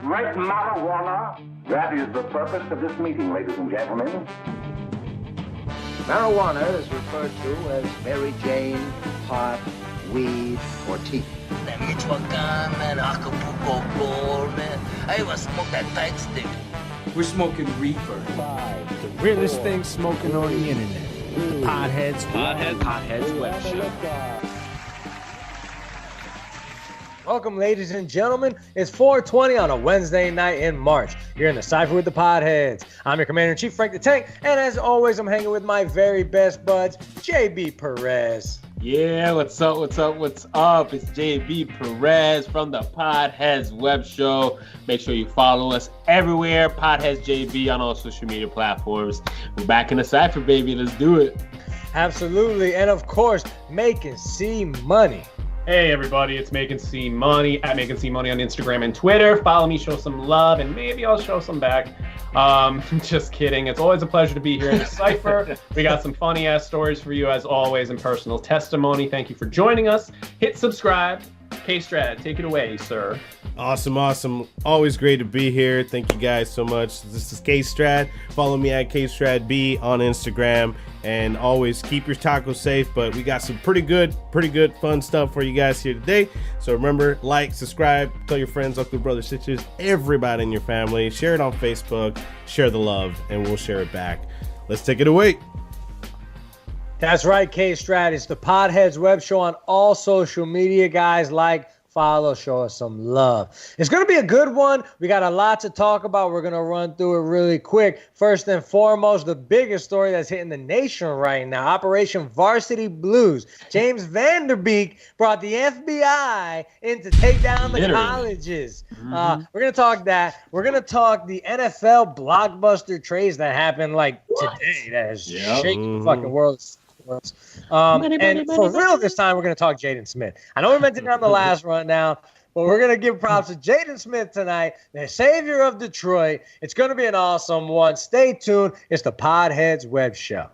Great marijuana. That is the purpose of this meeting, ladies and gentlemen. Marijuana is referred to as Mary Jane, pot, weed, or tea. That Michoacan, man, Acapulco Gold, man. I even smoke that tight stick. We're smoking reefer. The realest thing smoking on the internet. The Podheads Web Show. Welcome, ladies and gentlemen. It's 4:20 on a Wednesday night in March. You're in the Cipher with the Podheads. I'm your Commander-in-Chief, Frank the Tank, and as always, I'm hanging with my very best buds, JB Perez. Yeah, what's up? It's JB Perez from the Podheads Web Show. Make sure you follow us everywhere, Podheads JB on all social media platforms. We're back in the Cipher, baby. Let's do it. Absolutely, and of course, making C money. Hey everybody, it's Making C Money at Making C Money on Instagram and Twitter. Follow me, show some love, and maybe I'll show some back. Just kidding. It's always a pleasure to be here in the Cipher. We got some funny ass stories for you as always and personal testimony. Thank you for joining us. Hit subscribe. K-Strad, take it away, sir. Awesome. Always great to be here. Thank you guys so much. This is K-Strad. Follow me at KStradB on Instagram. And always keep your tacos safe. But we got some pretty good fun stuff for you guys here today. So remember, like, subscribe, tell your friends, uncle, brothers, sisters, everybody in your family. Share it on Facebook. Share the love, and we'll share it back. Let's take it away. That's right, K-Strat. It's the Podheads Web Show on all social media, guys. Like, follow, show us some love. It's going to be a good one. We got a lot to talk about. We're going to run through it really quick. First and foremost, the biggest story that's hitting the nation right now, Operation Varsity Blues. James Vanderbeek brought the FBI in to take down the colleges. We're going to talk that. We're going to talk the NFL blockbuster trades that happened like today that has shaken the fucking world. And for real this time, we're going to talk Jaden Smith. I know we mentioned it on the last rundown, but we're going to give props to Jaden Smith tonight, the savior of Detroit. It's going to be an awesome one. Stay tuned. It's the Podheads Web Show.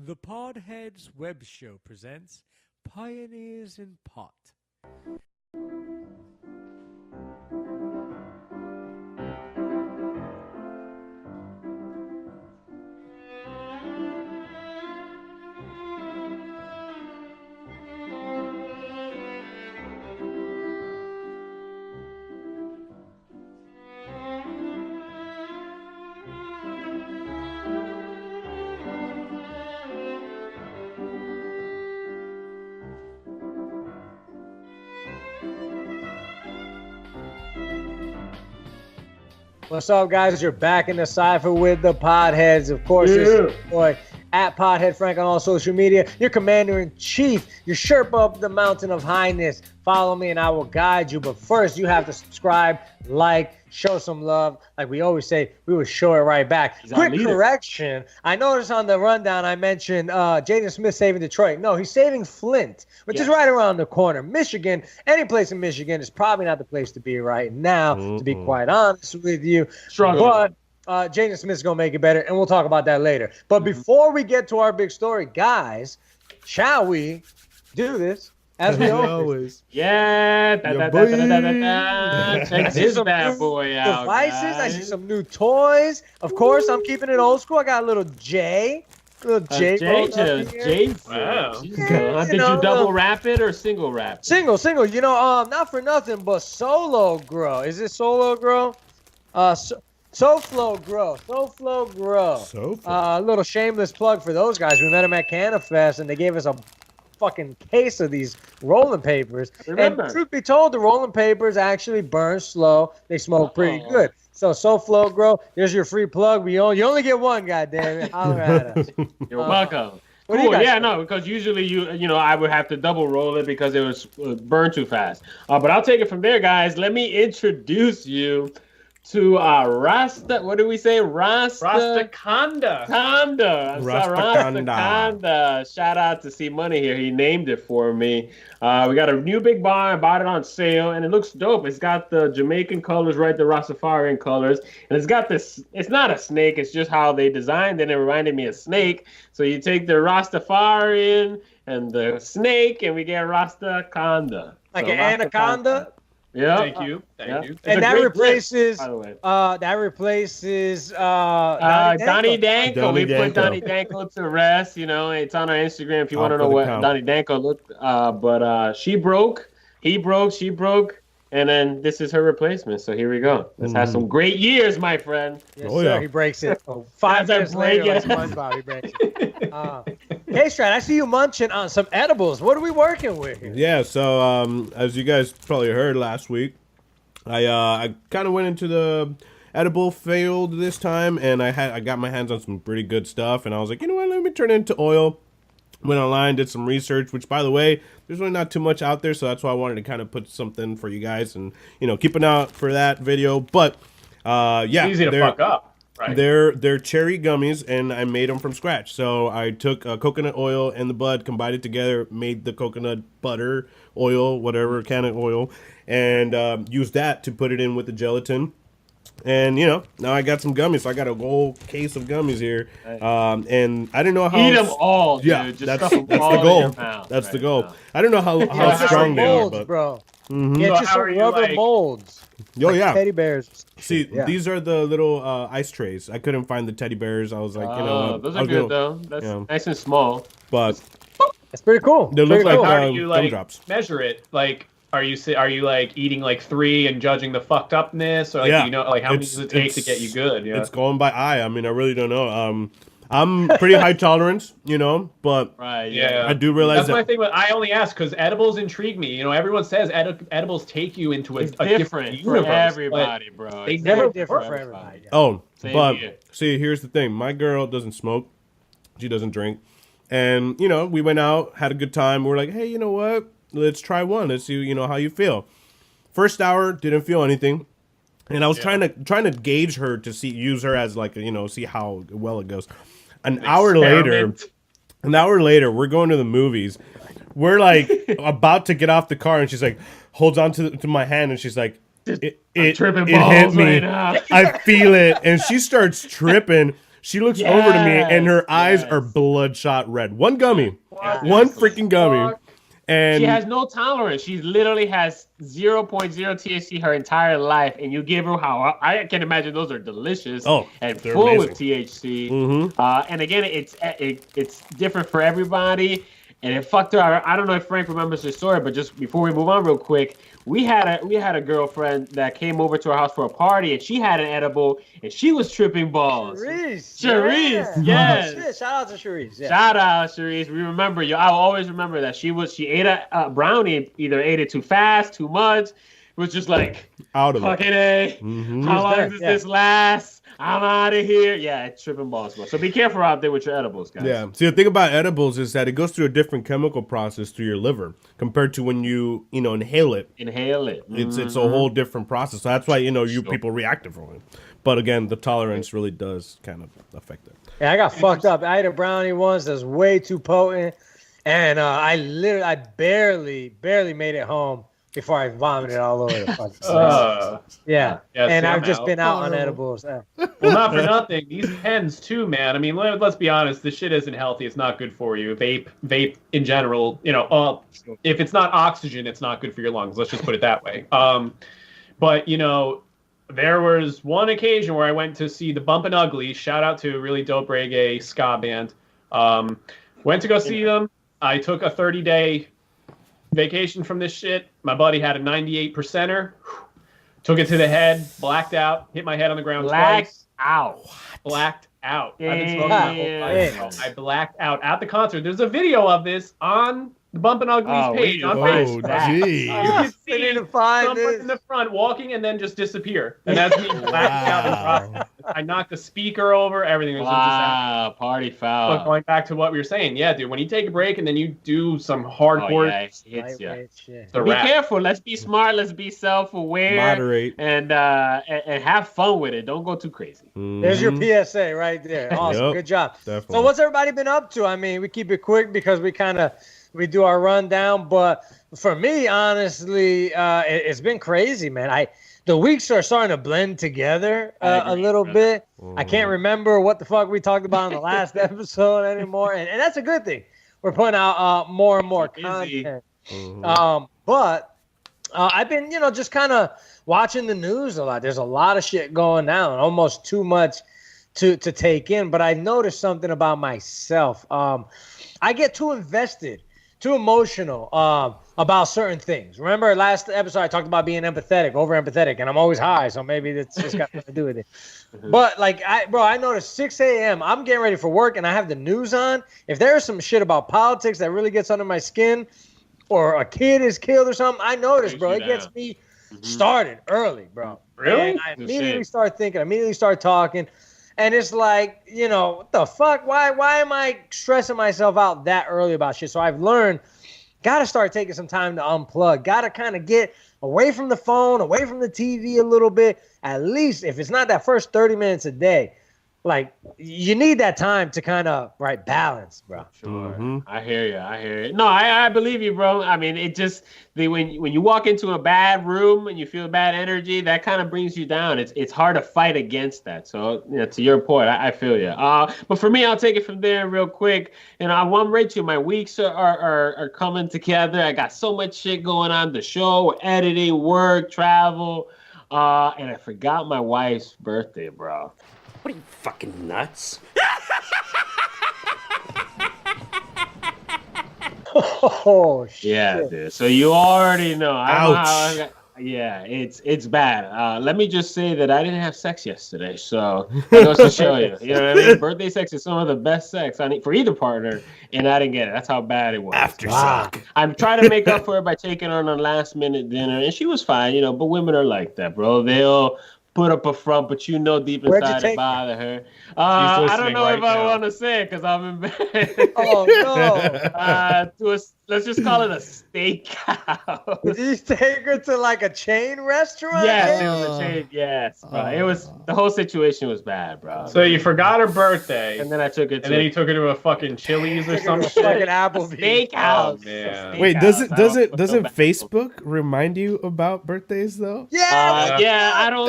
The Podheads Web Show presents Pioneers in Pot. What's up, guys? You're back in the Cipher with the Podheads. Of course, This is your boy at Podhead Frank on all social media. Your Commander-in-Chief, your Sherpa up the mountain of highness. Follow me and I will guide you. But first, you have to subscribe, like, show some love. Like we always say, we will show it right back. Quick correction. I noticed on the rundown I mentioned Jaden Smith saving Detroit. No, he's saving Flint, which is right around the corner. Michigan, any place in Michigan is probably not the place to be right now, to be quite honest with you. But Jaden Smith's going to make it better, and we'll talk about that later. But before we get to our big story, guys, shall we do this? As we always. Yeah. Check this bad boy out. Devices. Guys. I see some new toys. Of course, I'm keeping it old school. I got a little J. Wow. Did you double wrap it or single wrap it? Single. You know, not for nothing, but Solo Grow. Is it Solo Grow? SoFlo Grow. A little shameless plug for those guys. We met them at CannaFest, and they gave us a fucking case of these rolling papers. And truth be told, the rolling papers actually burn slow. They smoke pretty good. So SoFlo Grow, there's your free plug. You only get one, goddammit. Holler at us. You're welcome. Cool. Yeah, no, because usually you know, I would have to double roll it because it was burned too fast. But I'll take it from there, guys. Let me introduce you to Rasta. What do we say? Rastaconda. Rastaconda. Shout out to C Money here. He named it for me. We got a new big bar. I bought it on sale, and it looks dope. It's got the Jamaican colors, right? The Rastafarian colors, and it's got this. It's not a snake. It's just how they designed it. It reminded me of snake. So you take the Rastafarian and the snake, and we get Rastaconda. Like an anaconda. Yeah. Thank you. Thank you. It's And a that great replaces grip, by the way. Donnie Donnie Danko. Donnie We put Danko. Donnie Danko to rest. You know, it's on our Instagram if you want to Out know for the what count. Donnie Danko looked. But she broke, he broke, she broke, and then this is her replacement. So here we go. Let's have some great years, my friend. Yes, Oh, sir. yeah. He breaks it. 5 As I minutes break later, like it. SpongeBob, he breaks it. K-Strat, I see you munching on some edibles. What are we working with here? Yeah, so as you guys probably heard last week, I kind of went into the edible field this time, and I got my hands on some pretty good stuff, and I was like, you know what, let me turn it into oil. Went online, did some research, which, by the way, there's really not too much out there, so that's why I wanted to kind of put something for you guys and, you know, keep an eye out for that video. But, yeah. It's easy to fuck up. Right. They're cherry gummies, and I made them from scratch. So I took coconut oil and the bud, combined it together, made the coconut butter, oil, whatever, can of oil, and used that to put it in with the gelatin. And, you know, now I got some gummies. So I got a whole case of gummies here. And I didn't know how... Eat them all, dude. Yeah, Just that's stuff 'em the all in goal. your mouth That's the right goal. now. I don't know how Get you strong some they are, molds, but... bro. Mhm. Get So you how some are you, rubber like- molds. Oh, yeah. Teddy bears. See, Yeah. these are the little ice trays. I couldn't find the teddy bears. I was like, you know what? Those I are was good, gonna- though. That's yeah. nice and small. But That's pretty cool. They look Pretty like cool. How do you like gumdrops. measure it? Like, are you like eating like 3 and judging the fucked upness, or like Yeah. do you know like how many It's- does it take to get you good? Yeah. It's going by eye. I mean, I really don't know. I'm pretty high tolerance, you know, but Right. Yeah. I do realize That's that my thing. But I only ask because edibles intrigue me. You know, everyone says edibles take you into It's a different different for universe. everybody, bro. They It's never Very different for work. everybody. Yeah. Oh, Same but here. see, here's the thing. My girl doesn't smoke. She doesn't drink. And, you know, we went out, had a good time. We're like, hey, you know what? Let's try one. Let's see, you know, how you feel. First hour, didn't feel anything. And I was trying to gauge her to use her as like, you know, see how well it goes. An hour later, we're going to the movies. We're like about to get off the car, and she's like, holds on to my hand, and she's like, it tripping hit balls me. right now. I feel it. And she starts tripping. She looks over to me, and her eyes yes. are bloodshot red. One gummy. What One the freaking gummy. fuck? And She has no tolerance. She literally has 0.0 THC her entire life, and you give her how I can imagine those are delicious Oh, and they're full with amazing. THC. Mhm. And again, it's different for everybody, and it fucked her. I don't know if Frank remembers the story, but just before we move on, real quick, we had a girlfriend that came over to our house for a party, and she had an edible, and she was tripping balls. Charisse. Yes. Oh, shit. Shout out to Charisse. Yeah. Shout out, Charisse. We remember you. I'll always remember that she ate a brownie, either ate it too fast, too much. It was just like, out of it. fucking A. Mhm. How long there, does yeah. this last? I'm out of here. Yeah, it's tripping balls, bro. So be careful out there with your edibles, guys. Yeah. See, the thing about edibles is that it goes through a different chemical process through your liver compared to when you inhale it. Inhale it. It's a whole different process. So that's why you people react differently. But again, the tolerance really does kind of affect it. Yeah, I got fucked up. I ate a brownie once that's way too potent, and I barely made it home before I vomited all over the fucking place. Yeah, Yeah, and see, I've I'm just out. been out on edibles. Well, not for nothing. These pens too, man. I mean, let's be honest. This shit isn't healthy. It's not good for you. Vape in general. If it's not oxygen, it's not good for your lungs. Let's just put it that way. But there was one occasion where I went to see the Bumpin' Ugly. Shout out to a really dope reggae ska band. Went to go see them. I took a 30-day vacation from this shit. My buddy had a 98%er. Took it to the head, blacked out, hit my head on the ground twice. Blacked out. I've been smoking my whole life. I blacked out at the concert. There's a video of this on the Bumpin' Ugly's page on Facebook. gee. You can I need see to find someone this. in the front walking and then just disappear. And that's me blacked out in process. I knocked the speaker over. Everything was a disaster. Wow, party But foul. going back to what we were saying, yeah, dude, when you take a break and then you do some hardcore, it hits ya. Lightweight shit. it's a Be wrap. careful. Let's be smart. Let's be self-aware. Moderate. And have fun with it. Don't go too crazy. There's your PSA right there. Awesome. Yep, Good job. definitely. So what's everybody been up to? I mean, we keep it quick because we do our rundown. But for me, honestly, it's been crazy, man. The weeks are starting to blend together a little bit. I can't remember what the fuck we talked about in the last episode anymore. And that's a good thing. We're putting out more and more Busy. content. But I've been, just kind of watching the news a lot. There's a lot of shit going down, almost too much to take in. But I noticed something about myself. I get too invested, too emotional about certain things. Remember last episode I talked about being empathetic, over empathetic, and I'm always high, so maybe that's just got nothing to do with it. But like, I noticed 6 a.m. I'm getting ready for work, and I have the news on. If there's some shit about politics that really gets under my skin, or a kid is killed or something, I notice, bro, it gets me started early, bro. Really? And I immediately start thinking, immediately start talking. And it's like, what the fuck? Why am I stressing myself out that early about shit? So I've learned, got to start taking some time to unplug. Got to kind of get away from the phone, away from the TV a little bit. At least if it's not that first 30 minutes a day, like you need that time to kind of balance, bro. Sure. I hear you. No, I believe you, bro. I mean, it just when you walk into a bad room and you feel bad energy, that kind of brings you down. It's hard to fight against that. So to your point, I feel you. But for me, I'll take it from there real quick. I'm right to you. My weeks are coming together. I got so much shit going on. The show, editing, work, travel, and I forgot my wife's birthday, bro. What are you, fucking nuts? Oh shit! Yeah, dude. So you already know. Ouch. Yeah, it's bad. Let me just say that I didn't have sex yesterday, so that goes to show you. You know what I mean? Birthday sex is some of the best sex I need for either partner, and I didn't get it. That's how bad it was. Aftershock. I'm trying to make up for it by taking her on a last minute dinner, and she was fine, But women are like that, bro. They'll put up a front, but deep inside it bother her. I don't know if I want to say it because I'm in bed. Oh no! Let's just call it a steakhouse. Did you take her to like a chain restaurant? Yes, it was a chain. Yes, bro. It was the whole situation was bad, bro. So you forgot her birthday, and then I took her. And then you took her to a fucking Chili's or some shit. Like an Applebee's. Steakhouse. Oh, man. Wait, doesn't Facebook remind you about birthdays though? Yeah. I don't.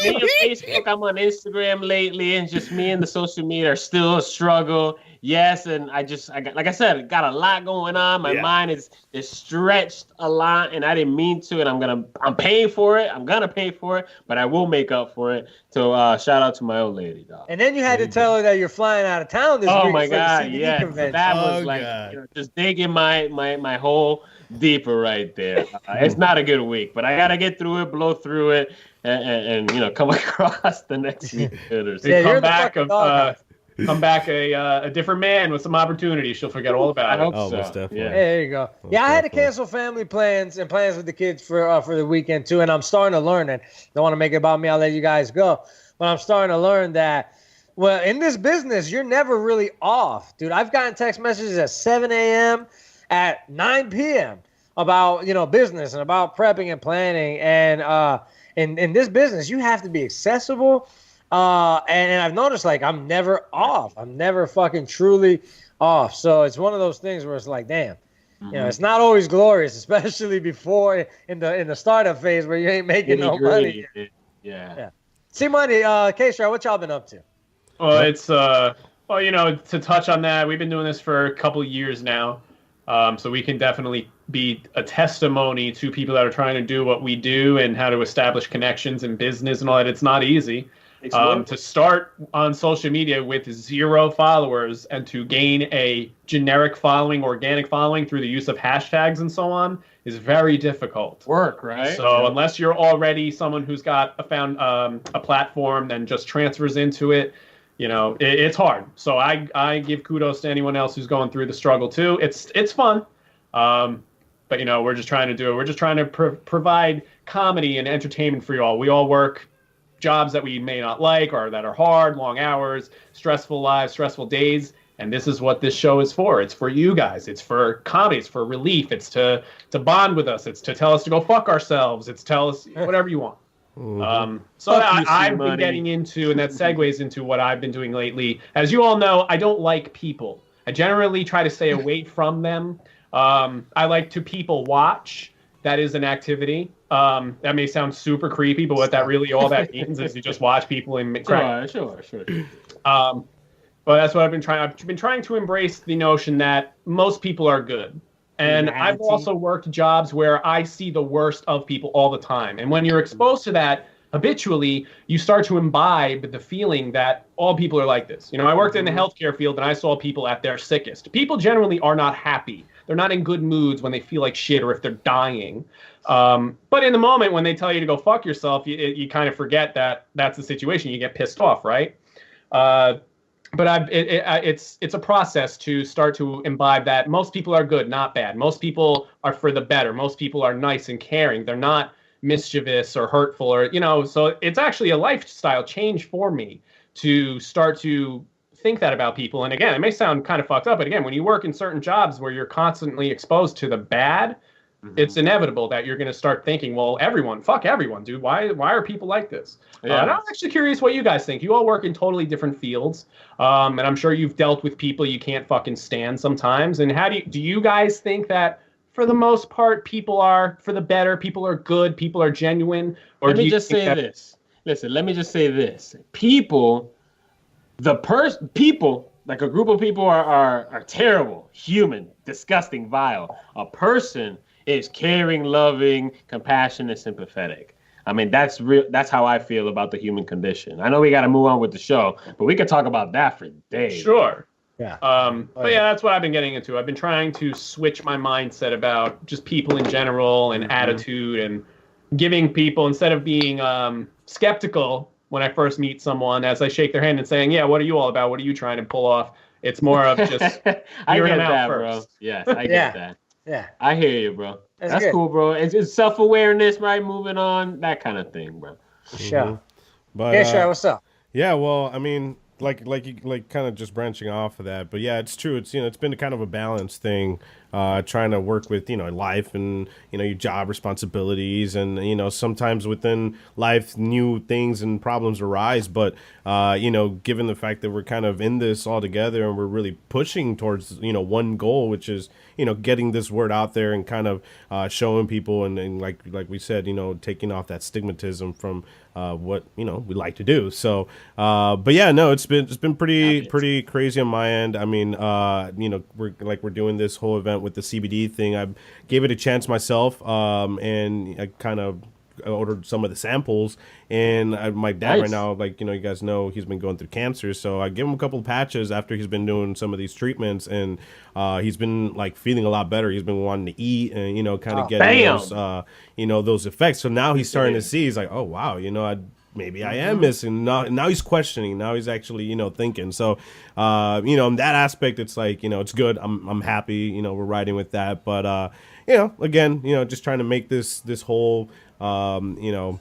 Me and Facebook. I'm on Instagram lately, and just me and the social media are still a struggle. Yes, and I got, like I said, got a lot going on. My mind is stretched a lot, and I didn't mean to. And I'm paying for it. I'm gonna pay for it, but I will make up for it. So shout out to my old lady, dog. And then you had to tell her that you're flying out of town this week. Oh my for the God, CBD yeah. convention. That was just digging my hole deeper right there. It's not a good week, but I gotta get through it, blow through it, and come across the next week. Come back a different man with some opportunity. She'll forget all about it. Most definitely. Yeah. There you go. I had to cancel family plans and plans with the kids for the weekend too, and I'm starting to learn it. Don't want to make it about me. I'll let you guys go, but I'm starting to learn that. Well, in this business, you're never really off, dude. I've gotten text messages at 7 a.m., at 9 p.m. about business and about prepping and planning, and in this business, you have to be accessible. And I've noticed, like, I'm never off. I'm never fucking truly off. So it's one of those things where it's like, damn, it's not always glorious, especially before in the startup phase where you ain't making no money. Yeah. See, money, K-Star, what y'all been up to? Well, it's to touch on that, we've been doing this for a couple years now. So we can definitely be a testimony to people that are trying to do what we do and how to establish connections in business and all that. It's not easy. To start on social media with 0 followers and to gain a generic following, organic following through the use of hashtags and so on is very difficult. Work, right? So unless you're already someone who's got a platform and just transfers into it, it's hard. So I give kudos to anyone else who's going through the struggle too. It's fun. But we're just trying to do it. We're just trying to provide comedy and entertainment for you all. We all work jobs that we may not like or that are hard, long hours, stressful lives, stressful days. And this is what this show is for. It's for you guys. It's for comedy. It's for relief. It's to bond with us. It's to tell us to go fuck ourselves. It's tell us whatever you want. I've been getting into, and that segues into what I've been doing lately. As you all know, I don't like people. I generally try to stay away from them. I like to people watch. That is an activity. That may sound super creepy, but what that really all that means is you just watch people and crack. Sure. But that's what I've been trying. I've been trying to embrace the notion that most people are good. And I've also worked jobs where I see the worst of people all the time. And when you're exposed to that habitually, you start to imbibe the feeling that all people are like this. You know, I worked in the healthcare field and I saw people at their sickest. People generally are not happy. They're not in good moods when they feel like shit or if they're dying. But in the moment when they tell you to go fuck yourself, you kind of forget that that's the situation. You get pissed off, right? But it's a process to start to imbibe that most people are good, not bad. Most people are for the better. Most people are nice and caring. They're not mischievous or hurtful, or, you know, so it's actually a lifestyle change for me to start to think that about people. And again, it may sound kind of fucked up, but again, when you work in certain jobs where you're constantly exposed to the bad, it's inevitable that you're going to start thinking, well, fuck everyone, dude. Why are people like this? And I'm actually curious what you guys think. You all work in totally different fields. And I'm sure you've dealt with people you can't fucking stand sometimes. And how do you guys think that for the most part, people are for the better, people are good, people are genuine? Or let me just say this. Listen, let me just say this. People, like a group of people are terrible, human, disgusting, vile. A person is caring, loving, compassionate, sympathetic. I mean, that's real. That's how I feel about the human condition. I know we got to move on with the show, but we could talk about that for days. Sure. Yeah. But yeah, that's what I've been getting into. I've been trying to switch my mindset about just people in general and attitude, and giving people, instead of being skeptical when I first meet someone, as I shake their hand and saying, yeah, what are you all about? What are you trying to pull off? It's more of just I hearing get them out that, first. bro. Yes, I get that. Yeah. I hear you, bro. That's good. cool, bro. It's self-awareness, right? Moving on, that kind of thing, bro. Sure. But Yeah, sure. What's up? yeah, well, I mean, like kind of just branching off of that, but yeah, it's true. It's, you know, it's been kind of a balance thing, trying to work with, you know, life and, you know, your job responsibilities, and, you know, sometimes within life new things and problems arise, but you know, given the fact that we're kind of in this all together and we're really pushing towards, you know, one goal, which is, you know, getting this word out there and kind of showing people, and like we said, you know, taking off that stigmatism from what, you know, we like to do. So but yeah, no, it's been pretty crazy on my end. I mean, you know, we're doing this whole event with the CBD thing. I gave it a chance myself, and I kind of ordered some of the samples, and my dad right now, like, you know, you guys know he's been going through cancer, so I gave him a couple of patches after he's been doing some of these treatments, and he's been like feeling a lot better. He's been wanting to eat and, you know, kind of getting those you know, those effects. So now he's starting to see, he's like, oh wow, you know, maybe I am missing. Now he's questioning. Now he's actually, you know, thinking. So, you know, in that aspect, it's like, you know, it's good. I'm happy. You know, we're riding with that. But, you know, again, you know, just trying to make this whole, you know,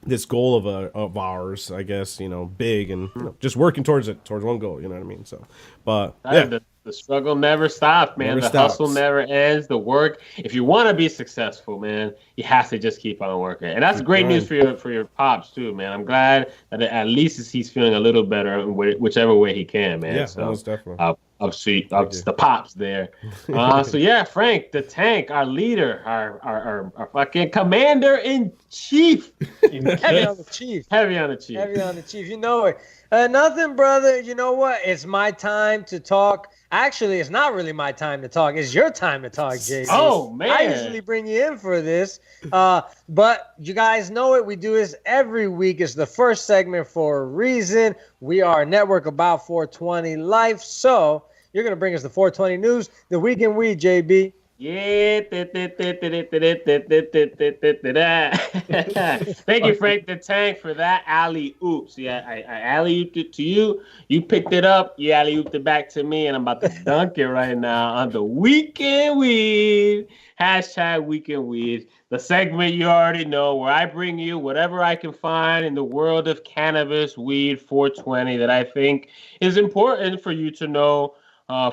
this goal of ours, I guess, you know, big, and, you know, just working towards one goal. You know what I mean? So, but yeah. The struggle never stops, man. The hustle never ends. The work. If you want to be successful, man, you have to just keep on working. And that's great news for your pops too, man. I'm glad that at least he's feeling a little better in whichever way he can, man. Yeah, so, most definitely. The pops there. So yeah, Frank, the tank, our leader, our fucking commander in chief. Heavy on the chief. Heavy on the chief. Heavy on the chief. You know it. Nothing, brother. You know what? It's my time to talk. Actually, it's not really my time to talk. It's your time to talk, JD. Oh, man. I usually bring you in for this. But you guys know it. We do this every week. It's the first segment for a reason. We are a network about 420 life. So you're going to bring us the 420 news, the week in weed, JB. Yeah. Thank you, Frank the Tank, for that alley oops. Yeah, I alley ooped it to you. You picked it up. You alley ooped it back to me, and I'm about to dunk it right now on the Weekend Weed. Hashtag Weekend Weed. The segment you already know, where I bring you whatever I can find in the world of cannabis, weed, 420 that I think is important for you to know.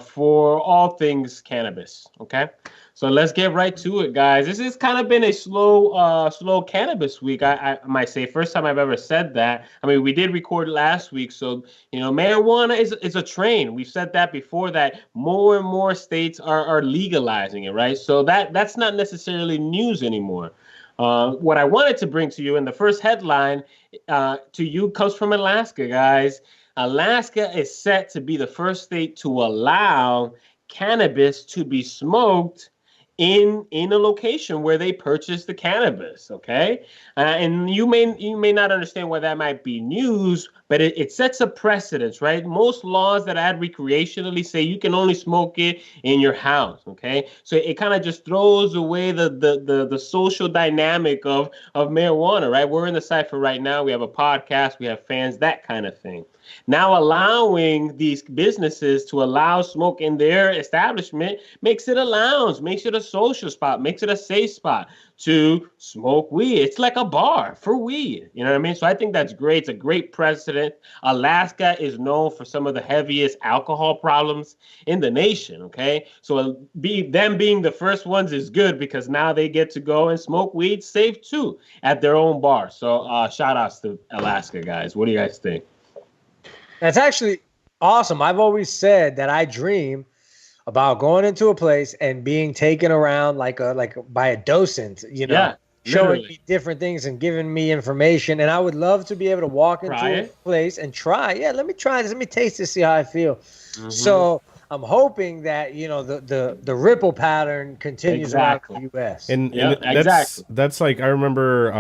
For all things cannabis, okay? So let's get right to it, guys. This has kind of been a slow cannabis week. I might say, first time I've ever said that. I mean, we did record last week, so, you know, marijuana is a train. We've said that before, that more and more states are legalizing it, right? So that's not necessarily news anymore. What I wanted to bring to you in the first headline to you comes from Alaska, guys. Alaska is set to be the first state to allow cannabis to be smoked in a location where they purchase the cannabis. Okay, and you may not understand why that might be news, but it sets a precedence, right? Most laws that add recreationally say you can only smoke it in your house. Okay, so it kind of just throws away the social dynamic of marijuana, right? We're in the cipher right now. We have a podcast, we have fans, that kind of thing. Now allowing these businesses to allow smoke in their establishment makes it a lounge, makes it a social spot, makes it a safe spot to smoke weed. It's like a bar for weed. You know what I mean? So I think that's great. It's a great precedent. Alaska is known for some of the heaviest alcohol problems in the nation. Okay, so them being the first ones is good because now they get to go and smoke weed safe too at their own bar. So shout outs to Alaska, guys. What do you guys think? That's actually awesome. I've always said that I dream about going into a place and being taken around like by a docent, showing me different things and giving me information. And I would love to be able to walk into a place and try. Yeah, let me try this. Let me taste this, see how I feel. Mm-hmm. So I'm hoping that the ripple pattern continues around the U.S. And that's like I remember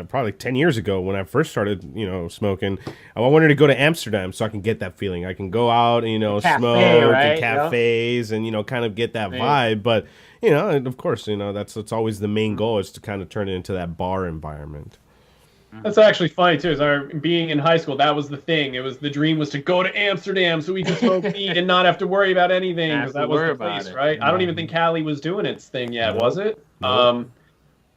probably 10 years ago when I first started smoking. I wanted to go to Amsterdam so I can get that feeling. I can go out and smoke in cafes and kind of get that vibe. But and of course that's always the main goal is to kind of turn it into that bar environment. That's actually funny too. Being in high school, that was the thing. The dream was to go to Amsterdam so we could smoke weed and not have to worry about anything because that was the place, right? I don't even think Cali was doing its thing yet, was it? No.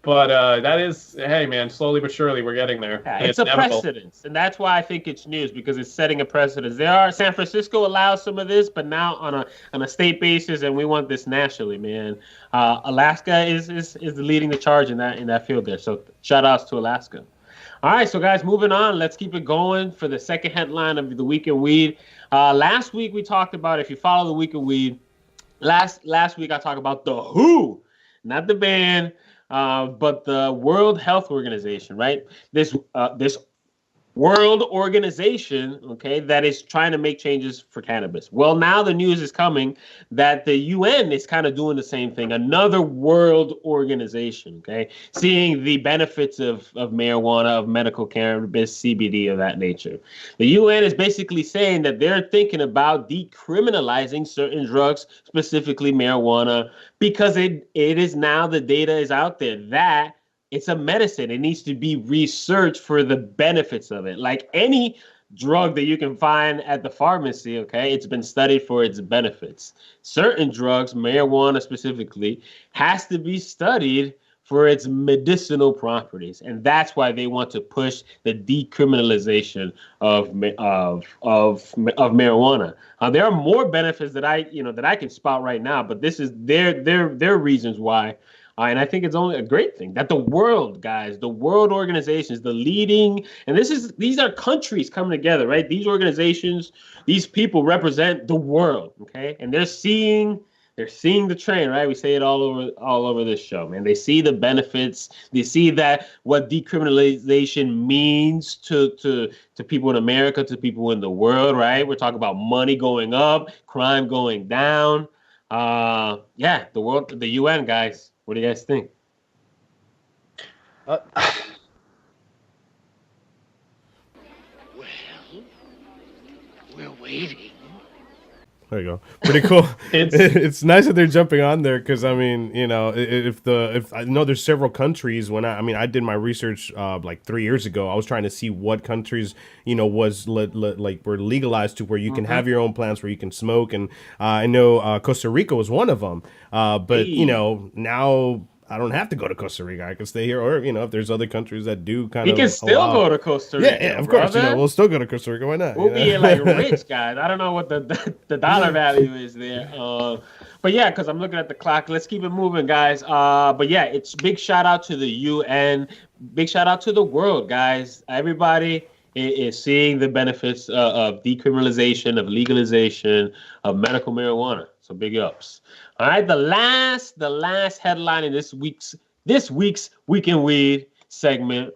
But that is, hey man, slowly but surely we're getting there. Yeah, it's a precedence, and that's why I think it's news because it's setting a precedence. San Francisco allows some of this, but now on a state basis, and we want this nationally, man. Alaska is leading the charge in that field there. So shout outs to Alaska. All right, so guys, moving on. Let's keep it going for the second headline of the Week in Weed. Last week we talked about, if you follow the Week in Weed, last week I talked about the WHO, not the band, but the World Health Organization, right? This world organization, okay, that is trying to make changes for cannabis. Well, now the news is coming that the UN is kind of doing the same thing, another world organization, okay, seeing the benefits of marijuana, of medical cannabis, CBD, of that nature. The UN is basically saying that they're thinking about decriminalizing certain drugs, specifically marijuana, because it is now the data is out there that it's a medicine. It needs to be researched for the benefits of it. Like any drug that you can find at the pharmacy, okay, it's been studied for its benefits. Certain drugs, marijuana specifically, has to be studied for its medicinal properties. And that's why they want to push the decriminalization of marijuana. There are more benefits that I can spout right now, but this is their reasons why. And I think it's only a great thing that the world, guys, the world organizations, the leading, and these are countries coming together, right? These organizations, these people represent the world, okay? And they're seeing the train, right? We say it all over this show, man. They see the benefits. They see that what decriminalization means to people in America, to people in the world, right? We're talking about money going up, crime going down. The UN, guys. What do you guys think? Well, we're waiting. There you go. Pretty cool. It's nice that they're jumping on there because I mean, if I know there's several countries. When I did my research like 3 years ago, I was trying to see what countries were legalized to where you can have your own plants where you can smoke, and I know Costa Rica was one of them. But now I don't have to go to Costa Rica. I can stay here, or if there's other countries that do kind of. You can still go to Costa Rica. Yeah, of course. We'll still go to Costa Rica. Why not? We'll be like rich guys. I don't know what the dollar value is there, but yeah, because I'm looking at the clock. Let's keep it moving, guys. But yeah, it's big shout out to the UN. Big shout out to the world, guys. Everybody is seeing the benefits of decriminalization, of legalization of medical marijuana. So big ups. All right, the last headline in this week's Week in Weed segment.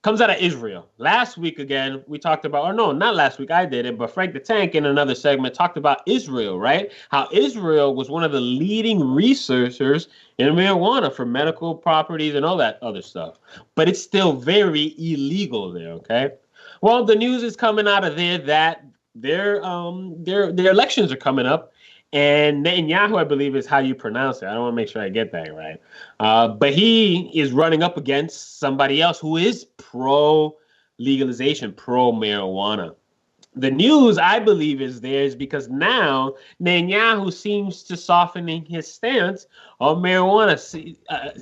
comes out of Israel. Last week, again, we talked about, or no, not last week, I did it, but Frank the Tank in another segment talked about Israel, right? How Israel was one of the leading researchers in marijuana for medical properties and all that other stuff. But it's still very illegal there, okay? Well, the news is coming out of there that their elections are coming up. And Netanyahu, I believe, is how you pronounce it. I don't want to make sure I get that right. But he is running up against somebody else who is pro-legalization, pro-marijuana. The news, I believe, is there is because now Netanyahu seems to softening his stance on marijuana.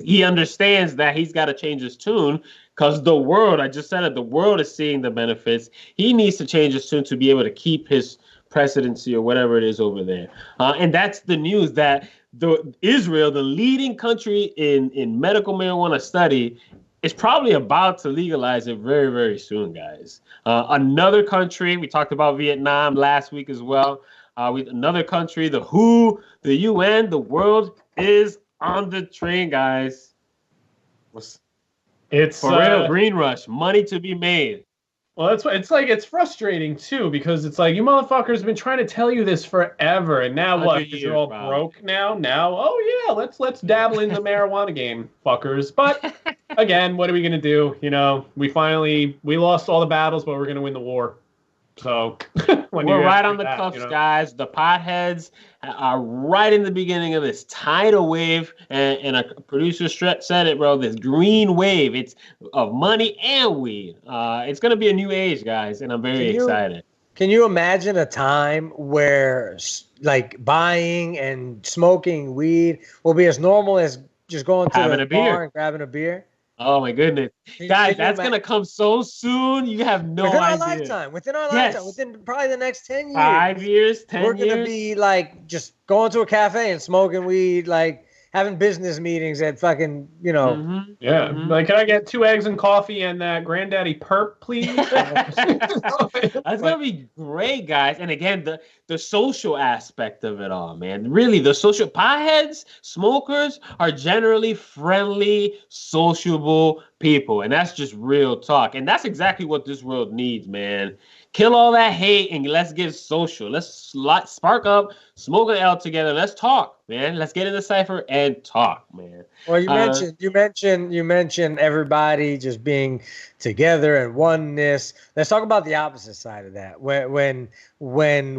He understands that he's got to change his tune because the world, I just said it, the world is seeing the benefits. He needs to change his tune to be able to keep his presidency or whatever it is over there. And that's the news that Israel, the leading country in medical marijuana study, is probably about to legalize it very, very soon, guys. Another country, we talked about Vietnam last week as well. Another country, the WHO, the UN, the world is on the train, guys. It's for real, green rush, money to be made. Well, that's what it's like. It's frustrating too because it's like you motherfuckers have been trying to tell you this forever, and now what? Because you're all broke now. Oh yeah, let's dabble in the marijuana game, fuckers. But again, what are we gonna do? You know, we lost all the battles, but we're gonna win the war. So we're right on the cuffs, guys. The Podheads are right in the beginning of this tidal wave, and a producer said it, bro. This green wave, it's of money and weed. It's gonna be a new age, guys, and I'm very excited. Can you imagine a time where like buying and smoking weed will be as normal as just going to the bar and grabbing a beer? Oh my goodness, guys, that's gonna come so soon. You have no idea. Within our lifetime, within probably the next 10 years, 5 years, 10 we're years, gonna be like just going to a cafe and smoking weed, like having business meetings at fucking, Like, can I get 2 eggs and coffee and that Granddaddy Perp, please? That's gonna be great, guys. And again, the social aspect of it all, man. Really, the social potheads, smokers are generally friendly, sociable people, and that's just real talk. And that's exactly what this world needs, man. Kill all that hate and let's get social. Let's spark up, smoke an L together. Let's talk, man. Let's get in the cipher and talk, man. Well, you mentioned everybody just being together and oneness. Let's talk about the opposite side of that. When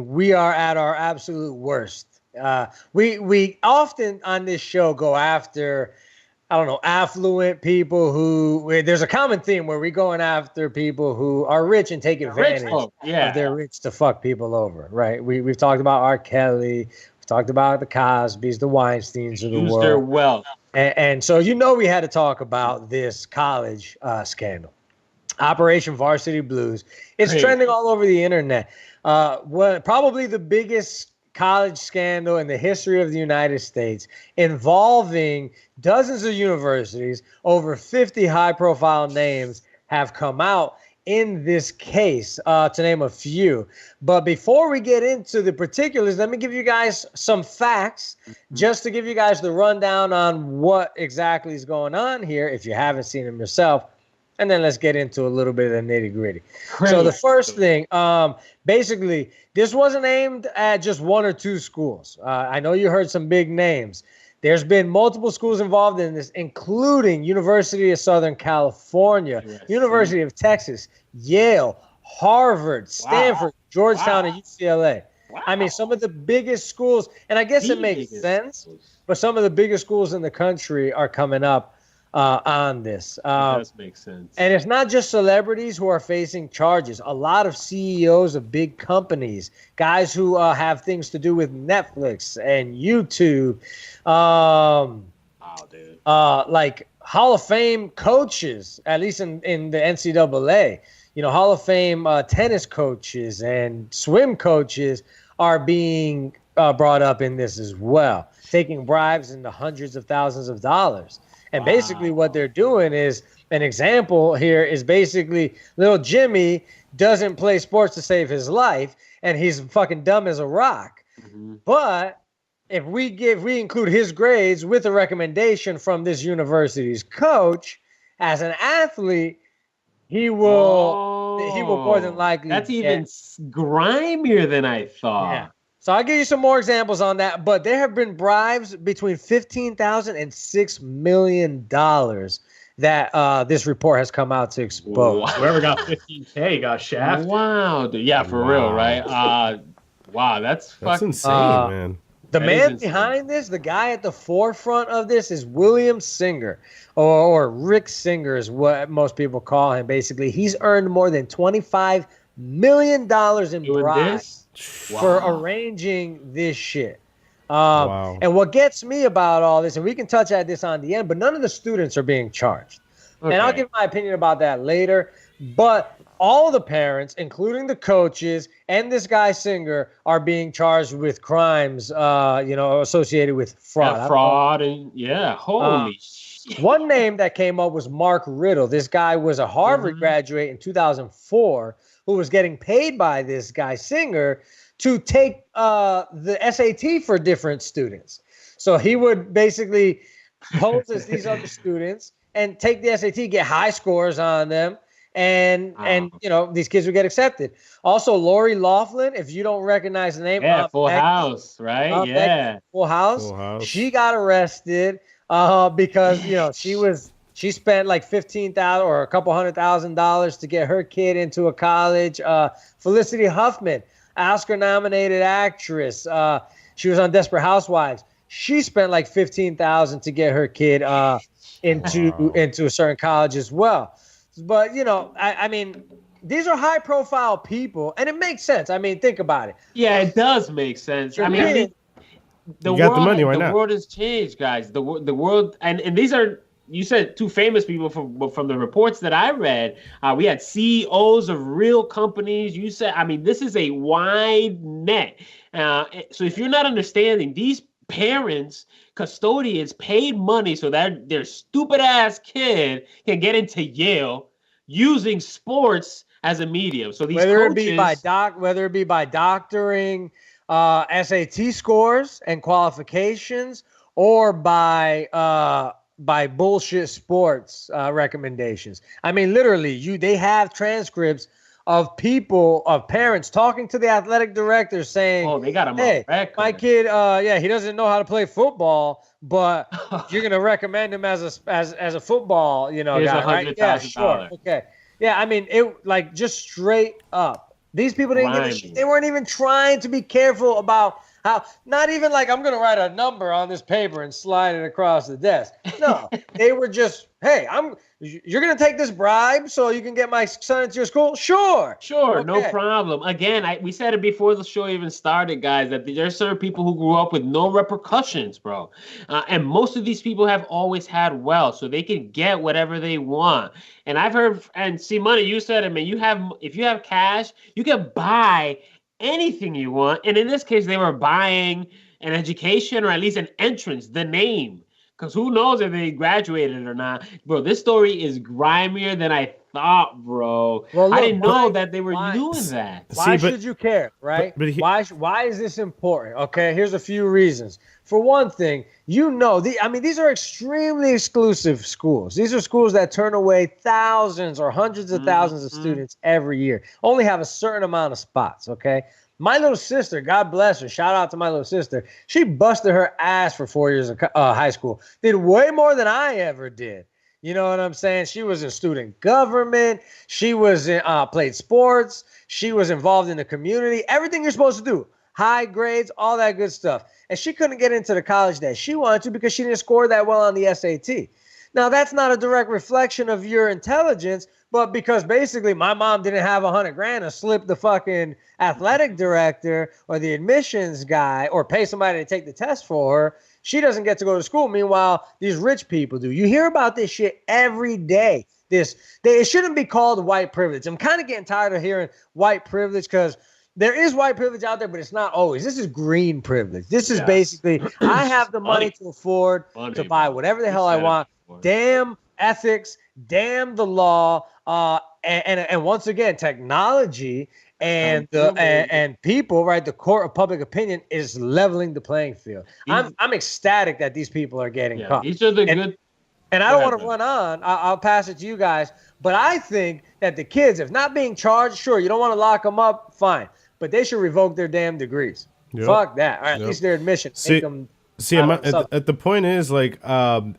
we are at our absolute worst, we often on this show go after, I don't know, affluent people who, there's a common theme where we're going after people who are rich and take advantage of their rich to fuck people over, right? We've talked about R. Kelly, we've talked about the Cosbys, the Weinsteins of the world. Their wealth. And so, we had to talk about this college scandal. Operation Varsity Blues. It's trending all over the internet. Probably the biggest college scandal in the history of the United States, involving dozens of universities. Over 50 high-profile names have come out in this case, to name a few. But before we get into the particulars, let me give you guys some facts, just to give you guys the rundown on what exactly is going on here, if you haven't seen them yourself. And then let's get into a little bit of the nitty-gritty. So the first thing, basically, this wasn't aimed at just 1 or 2 schools. I know you heard some big names. There's been multiple schools involved in this, including University of Southern California, University of Texas, Yale, Harvard, Stanford, Georgetown, and UCLA. I mean, some of the biggest schools, and I guess it makes sense, but some of the biggest schools in the country are coming up on this. It does make sense. And it's not just celebrities who are facing charges. A lot of CEOs of big companies, guys who have things to do with Netflix and YouTube, like Hall of Fame coaches, at least in the NCAA, Hall of Fame tennis coaches and swim coaches are being brought up in this as well, taking bribes in the hundreds of thousands of dollars. And basically what they're doing is, an example here is basically little Jimmy doesn't play sports to save his life, and he's fucking dumb as a rock. But if we include his grades with a recommendation from this university's coach, as an athlete, he will more than likely. That's even grimier than I thought. Yeah. So I'll give you some more examples on that, but there have been bribes between $15,000 and $6 million that this report has come out to expose. Wow. Whoever got 15K got shafted. Wow, dude. Yeah, for real, right? Wow, that's insane, man. The man behind this, the guy at the forefront of this, is William Singer, or Rick Singer is what most people call him. Basically, he's earned more than $25 million in bribes for arranging this shit. And what gets me about all this, and we can touch at this on the end, but none of the students are being charged. Okay. And I'll give my opinion about that later. But all of the parents, including the coaches and this guy Singer, are being charged with crimes, associated with fraud. Yeah, fraud holy shit. One name that came up was Mark Riddle. This guy was a Harvard graduate in 2004 who was getting paid by this guy Singer to take the SAT for different students. So he would basically pose as these other students and take the SAT, get high scores on them, and these kids would get accepted. Also, Lori Loughlin, if you don't recognize the name, Full House, right? Yeah, Full House. She got arrested because she spent like $15,000 or a couple $100,000 to get her kid into a college. Felicity Huffman, Oscar-nominated actress. She was on Desperate Housewives. She spent like $15,000 to get her kid into a certain college as well. But I mean, these are high-profile people, and it makes sense. I mean, think about it. Yeah, it does make sense. I mean, the world has changed, guys. The world, and these are. You said two famous people from the reports that I read. We had CEOs of real companies. You said, I mean, this is a wide net. So if you're not understanding, these parents, custodians paid money so that their stupid ass kid can get into Yale using sports as a medium. So these whether it be by doctoring SAT scores and qualifications, or by bullshit sports recommendations. I mean, literally, they have transcripts of parents talking to the athletic director saying, "Oh, they got him hey, on record. My kid, he doesn't know how to play football, but you're gonna recommend him as a football, Here's guy, right? Yeah, sure, okay, yeah. I mean, it just straight up. These people didn't give a shit. They weren't even trying to be careful about how, not even like I'm going to write a number on this paper and slide it across the desk. No, they were just, hey, you're going to take this bribe so you can get my son into your school? Sure. Okay. No problem. Again, we said it before the show even started, guys, that there's certain people who grew up with no repercussions, bro. And most of these people have always had wealth, so they can get whatever they want. And I've heard, and see, Money, you said it, man, if you have cash, you can buy anything you want. And in this case, they were buying an education, or at least an entrance, the name. Because who knows if they graduated or not. Bro, this story is grimier than I thought, bro. Well, look, I didn't know that they were doing that. Why should you care, right? Why is this important? Okay, here's a few reasons. For one thing, these are extremely exclusive schools. These are schools that turn away thousands or hundreds of thousands of students every year. Only have a certain amount of spots, okay? My little sister, God bless her, shout out to my little sister. She busted her ass for 4 years of high school. Did way more than I ever did. You know what I'm saying? She was in student government. She was in played sports. She was involved in the community. Everything you're supposed to do. High grades, all that good stuff. And she couldn't get into the college that she wanted to because she didn't score that well on the SAT. Now, that's not a direct reflection of your intelligence, but because basically my mom didn't have $100,000 to slip the fucking athletic director or the admissions guy or pay somebody to take the test for her, she doesn't get to go to school. Meanwhile, these rich people do. You hear about this shit every day. It shouldn't be called white privilege. I'm kind of getting tired of hearing white privilege because there is white privilege out there, but it's not always. This is green privilege. This is basically, I have the money to afford to buy whatever the hell I want. Damn ethics, damn the law, and once again, technology and people, right? The court of public opinion is leveling the playing field. I'm ecstatic that these people are getting caught. These are the good. And I don't want to run on. I'll pass it to you guys. But I think that the kids, if not being charged, sure, you don't want to lock them up, fine. But they should revoke their damn degrees. Yep. Fuck that. Or at least their admission. See, at the point is, like,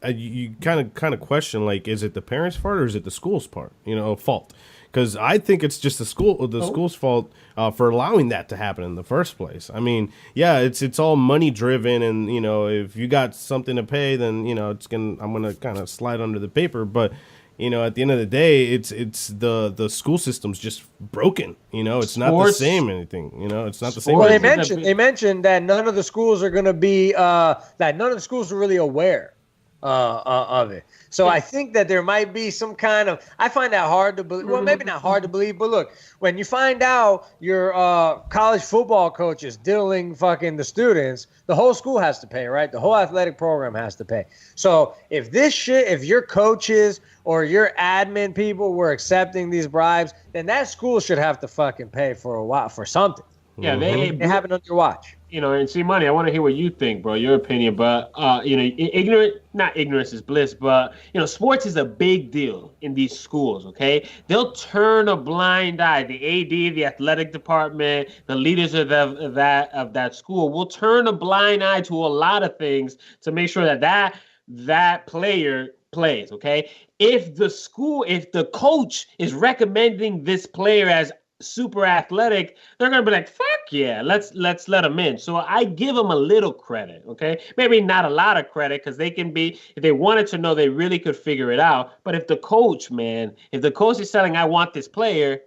you kind of question, like, is it the parents' part or is it the school's part? Fault. Because I think it's just the school's fault for allowing that to happen in the first place. I mean, yeah, it's all money driven, and if you got something to pay, then I'm gonna kind of slide under the paper. But at the end of the day, it's the school system's just broken. It's not the same anything. It's not the same. Well, they mentioned that none of the schools are gonna be that none of the schools are really aware of it. So I think that there might be some kind of, I find that hard to believe. Well, maybe not hard to believe, but look, when you find out your college football coach is diddling fucking the students, the whole school has to pay, right? The whole athletic program has to pay. So if your coaches or your admin people were accepting these bribes, then that school should have to fucking pay for a while for something. Yeah, they have it on your watch. And see, Money, I want to hear what you think, bro, your opinion. But, not ignorance is bliss, but, sports is a big deal in these schools, okay? They'll turn a blind eye. The AD, the athletic department, the leaders of that school will turn a blind eye to a lot of things to make sure that player plays, okay? If the coach is recommending this player as super athletic, they're gonna be like, fuck yeah, let's let them in. So I give them a little credit, okay? Maybe not a lot of credit, because they can be, if they wanted to know, they really could figure it out. But if the coach is saying, I want this player,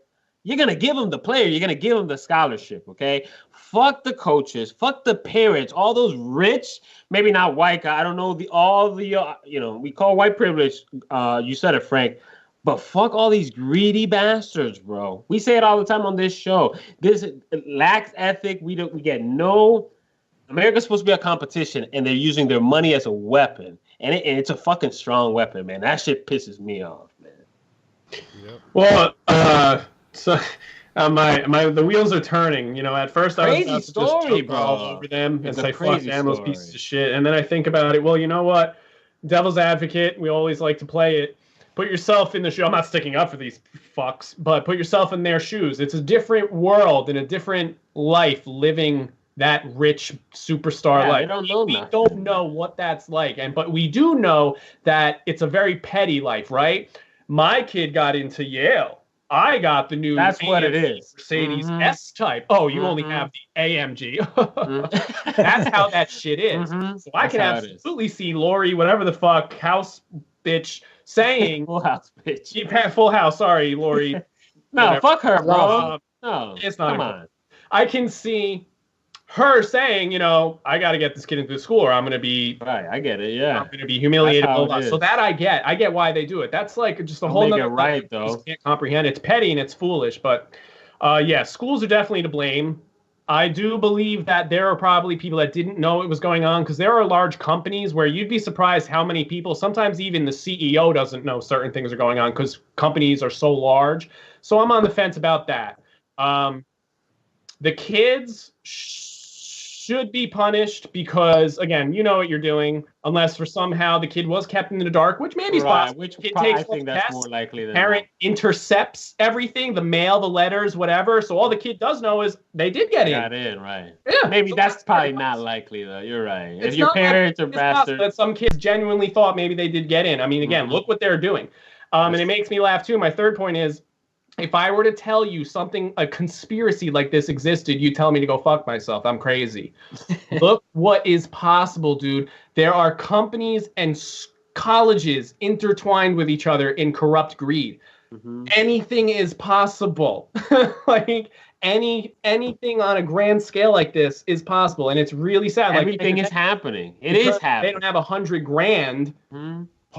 you're gonna give them the player, you're gonna give them the scholarship, okay? Fuck the coaches, fuck the parents, all those rich, maybe not white guy, I don't know, we call white privilege, you said it, Frank. But fuck all these greedy bastards, bro. We say it all the time on this show. This lacks ethic. We get no. America's supposed to be a competition, and they're using their money as a weapon, and it's a fucking strong weapon, man. That shit pisses me off, man. Yep. Well, the wheels are turning. At first I was about to just jump all over them and say fuck them, those pieces of shit, and then I think about it. Well, you know what? Devil's advocate. We always like to play it. Put yourself in the shoe. I'm not sticking up for these fucks, but put yourself in their shoes. It's a different world and a different life living that rich superstar life. We don't know what that's like, but we do know that it's a very petty life, right? My kid got into Yale. I got the new That's what it is. Mercedes S-Type. Oh, you only have the AMG. That's how that shit is. So I can absolutely see Lori, whatever the fuck, house bitch, saying Full House, bitch. Full House. Sorry, Lori. No, whatever. Fuck her, bro. No, it's not. Come on. I can see her saying, I got to get this kid into the school, or I'm going to be. Right, I get it. Yeah, I'm going to be humiliated. So that I get. I get why they do it. That's like just a whole nother. Right, though. I just can't comprehend. It's petty and it's foolish, but schools are definitely to blame. I do believe that there are probably people that didn't know it was going on, because there are large companies where you'd be surprised how many people, sometimes even the CEO doesn't know certain things are going on because companies are so large. So I'm on the fence about that. The kids should be punished because, again, you know what you're doing, unless for somehow the kid was kept in the dark, which maybe is possible. Which kid I think that's more likely than parent intercepts everything, the mail, the letters, whatever. So all the kid does know is they did get in. Got in, right? Yeah. Maybe that's probably not likely, though. You're right. If your parents are bastards, that some kids genuinely thought maybe they did get in. I mean, again, look what they're doing, and it makes me laugh too. My third point is, if I were to tell you a conspiracy like this existed, you tell me to go fuck myself. I'm crazy. Look what is possible, dude. There are companies and colleges intertwined with each other in corrupt greed. Anything is possible. Like anything on a grand scale like this is possible, and it's really sad. Everything is happening. It is happening. They don't have $100 grand.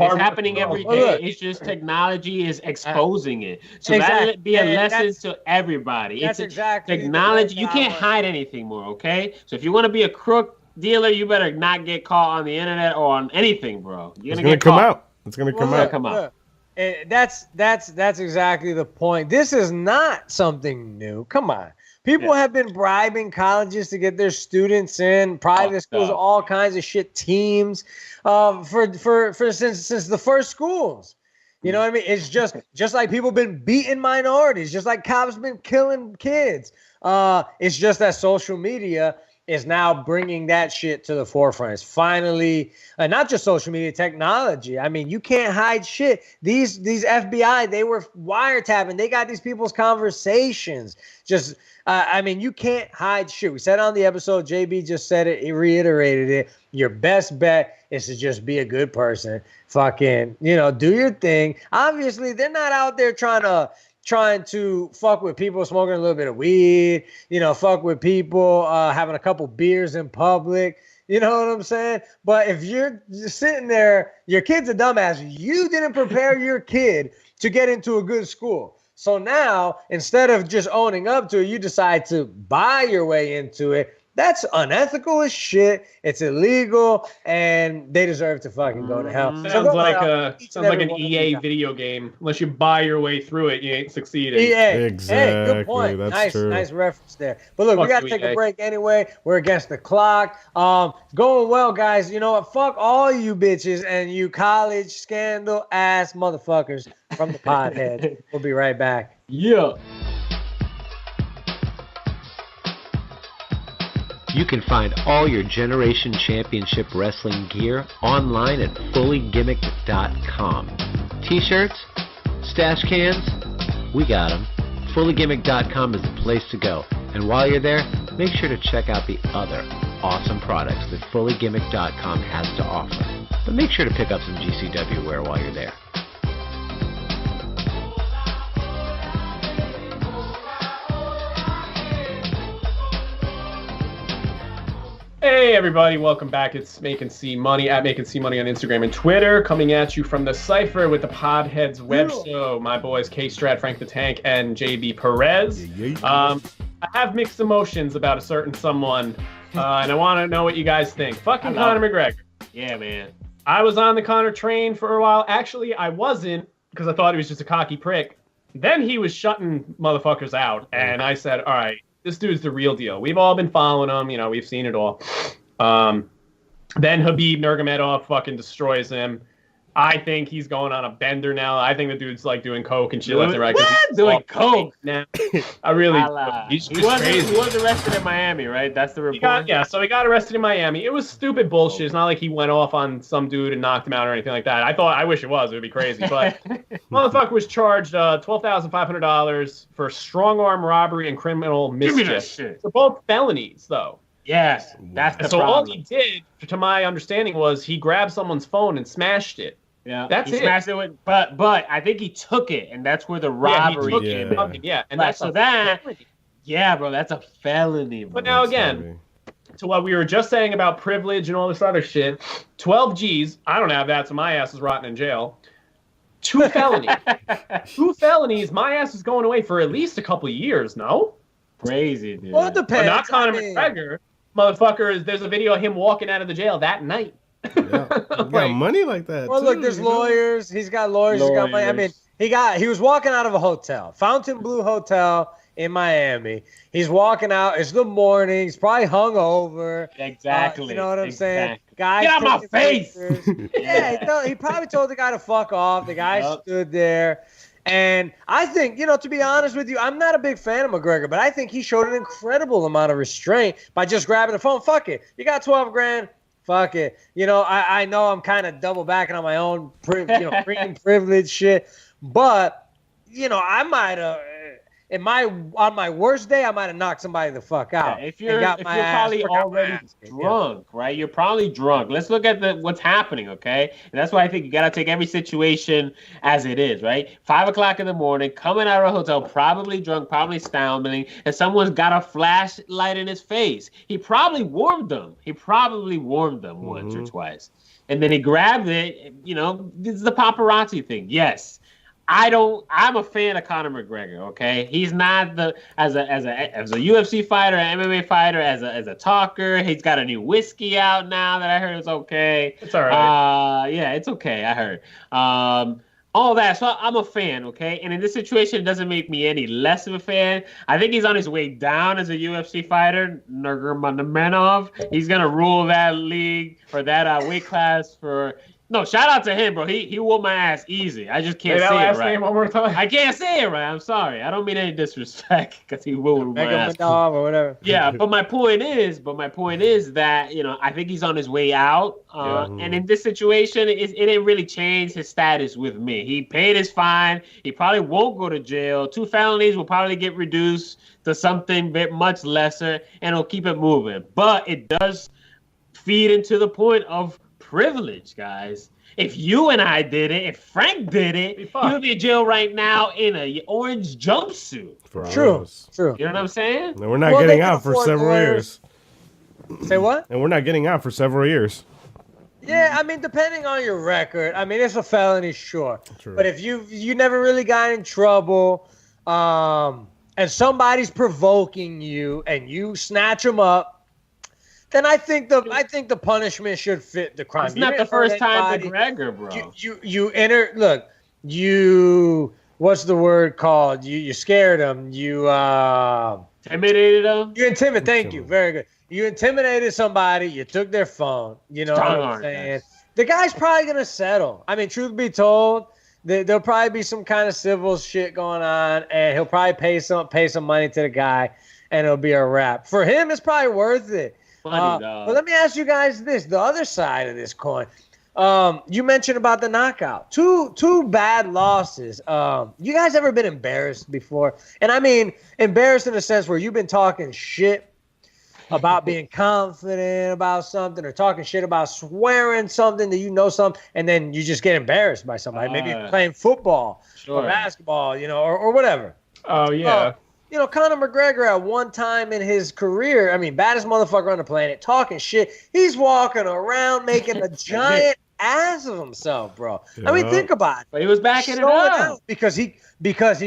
It's happening every day. It's just technology is exposing it. So that'll be a lesson to everybody. That's exactly technology. You can't hide anything more, okay? So if you want to be a crook dealer, you better not get caught on the internet or on anything, bro. It's gonna come out. It's gonna come out. That's exactly the point. This is not something new. Come on. People have been bribing colleges to get their students in, private schools, all kinds of shit, teams, for since the first schools. You know what I mean? It's just like people been beating minorities, just like cops been killing kids. It's just that social media is now bringing that shit to the forefront. It's finally not just social media, technology. I mean, you can't hide shit. These FBI, they were wiretapping. They got these people's conversations. Just, I mean, you can't hide shit. We said on the episode, JB just said it. He reiterated it. Your best bet is to just be a good person. Fucking, do your thing. Obviously, they're not out there trying to fuck with people smoking a little bit of weed, fuck with people having a couple beers in public. You know what I'm saying? But if you're just sitting there, your kid's a dumbass. You didn't prepare your kid to get into a good school. So now, instead of just owning up to it, you decide to buy your way into it. That's unethical as shit. It's illegal, and they deserve to fucking go to hell. Sounds like an EA video game. Unless you buy your way through it, you ain't succeeding. EA. Exactly. Hey, good point. That's true. Nice reference there. But look, we got to take a break anyway. We're against the clock. Going well, guys. You know what? Fuck all you bitches and you college scandal ass motherfuckers from the Podheads. We'll be right back. Yeah. You can find all your Generation Championship Wrestling gear online at fullygimmicked.com. T-shirts? Stash cans? We got them. Fullygimmicked.com is the place to go. And while you're there, make sure to check out the other awesome products that fullygimmicked.com has to offer. But make sure to pick up some GCW wear while you're there. Hey everybody, welcome back. It's Making C Money at Making C Money on Instagram and Twitter, coming at you from the Cipher with the Podheads web show. My boys K Strat, Frank the Tank, and JB Perez. I have mixed emotions about a certain someone, and I want to know what you guys think. Fucking Conor McGregor. Yeah, man. I was on the Conor train for a while. Actually, I wasn't, because I thought he was just a cocky prick. Then he was shutting motherfuckers out, and I said, all right, this dude's the real deal. We've all been following him. We've seen it all. Then Khabib Nurmagomedov fucking destroys him. I think he's going on a bender now. I think the dude's like doing coke and shit left and right. What? Doing coke? Now. I really. He's crazy. He was arrested in Miami, right? That's the report. So he got arrested in Miami. It was stupid bullshit. It's not like he went off on some dude and knocked him out or anything like that. I wish it was. It would be crazy. But motherfucker was charged $12,500 for strong arm robbery and criminal mischief. They're both felonies, though. Yes, that's the problem. So all he did, to my understanding, was he grabbed someone's phone and smashed it. Yeah, that's it. Smashed it with, but I think he took it, and that's where the robbery came in. Yeah, and that's bro, that's a felony. Bro. But now again, to what we were just saying about privilege and all this other shit, 12 G's. I don't have that, so my ass is rotting in jail. 2 felonies. 2 felonies. My ass is going away for at least a couple of years. No, crazy, dude. Well, it depends. But not Conor McGregor. Motherfucker, there's a video of him walking out of the jail that night. Yeah. Got money like that. Well, look, there's lawyers. He's got lawyers. He's got money. I mean, he was walking out of a hotel, Fontainebleau Hotel in Miami. He's walking out. It's the morning. He's probably hungover. Exactly. You know what I'm saying? Guys, get out my face. Yeah, he probably told the guy to fuck off. The guy stood there. And I think, to be honest with you, I'm not a big fan of McGregor, but I think he showed an incredible amount of restraint by just grabbing the phone. Fuck it. You got 12 grand. Fuck it. I know I'm kind of double backing on my own, premium privilege shit, but, I might have, on my worst day, I might have knocked somebody the fuck out. Yeah, if you're probably already drunk, right? You're probably drunk. Let's look at what's happening, okay? And that's why I think you got to take every situation as it is, right? 5 o'clock in the morning, coming out of a hotel, probably drunk, probably stumbling, and someone's got a flashlight in his face. He probably warned them. Once or twice. And then he grabbed it. This is the paparazzi thing. Yes. I'm a fan of Conor McGregor. Okay, he's not as a UFC fighter, an MMA fighter, as a talker. He's got a new whiskey out now that I heard is okay. It's all right. Yeah, it's okay. I heard. all that. So I'm a fan, okay? And in this situation, it doesn't make me any less of a fan. I think he's on his way down as a UFC fighter, Nurmagomedov. He's going to rule that league or that weight class for... No, shout out to him, bro. He whooped my ass easy. I just can't say it right. Name one more time. I can't say it right. I'm sorry. I don't mean any disrespect because he whooped my ass. Or whatever. Yeah, but my point is that, you know, I think he's on his way out. And in this situation, it didn't really change his status with me. He paid his fine. He probably won't go to jail. 2 felonies will probably get reduced to something much lesser, and it'll keep it moving. But it does feed into the point of privilege, guys. If you and I did it, if Frank did it, he would be in jail right now in an orange jumpsuit. True. You know what I'm saying? And we're not getting out for several years. Say what? And we're not getting out for several years. Yeah, I mean, depending on your record, I mean, it's a felony, sure. True. But if you never really got in trouble, and somebody's provoking you, and you snatch them up, then I think the punishment should fit the crime. It's not the first time McGregor, bro. You enter. Look, you. What's the word called? You scared him. You intimidated him. You intimidated. Thank you. Very good. You intimidated somebody. You took their phone. You know what I'm saying? The guy's probably gonna settle. I mean, truth be told, there'll probably be some kind of civil shit going on, and he'll probably pay some money to the guy, and it'll be a wrap. For him, it's probably worth it. But let me ask you guys this: the other side of this coin. You mentioned about the knockout. Two bad losses. You guys ever been embarrassed before? And I mean embarrassed in the sense where you've been talking shit about being confident about something, or talking shit about swearing something that you know something, and then you just get embarrassed by somebody. Maybe you're playing football or basketball, you know, or whatever. Oh yeah. You know, Conor McGregor at one time in his career, I mean, baddest motherfucker on the planet, talking shit. He's walking around making a giant ass of himself, bro. Yeah. I mean, think about it. But he was backing it up. Because he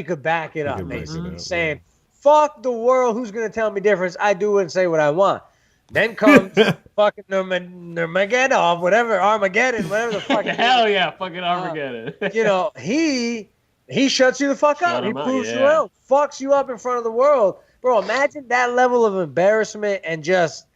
could back it up, basically. Saying, fuck the world, who's going to tell me difference? I do and say what I want. Then comes fucking Nurmagomedov, whatever, Armageddon, whatever the fuck. Hell yeah, fucking Armageddon. You know, he shuts you the fuck up. He proves you out, fucks you up in front of the world. Bro, imagine that level of embarrassment and just,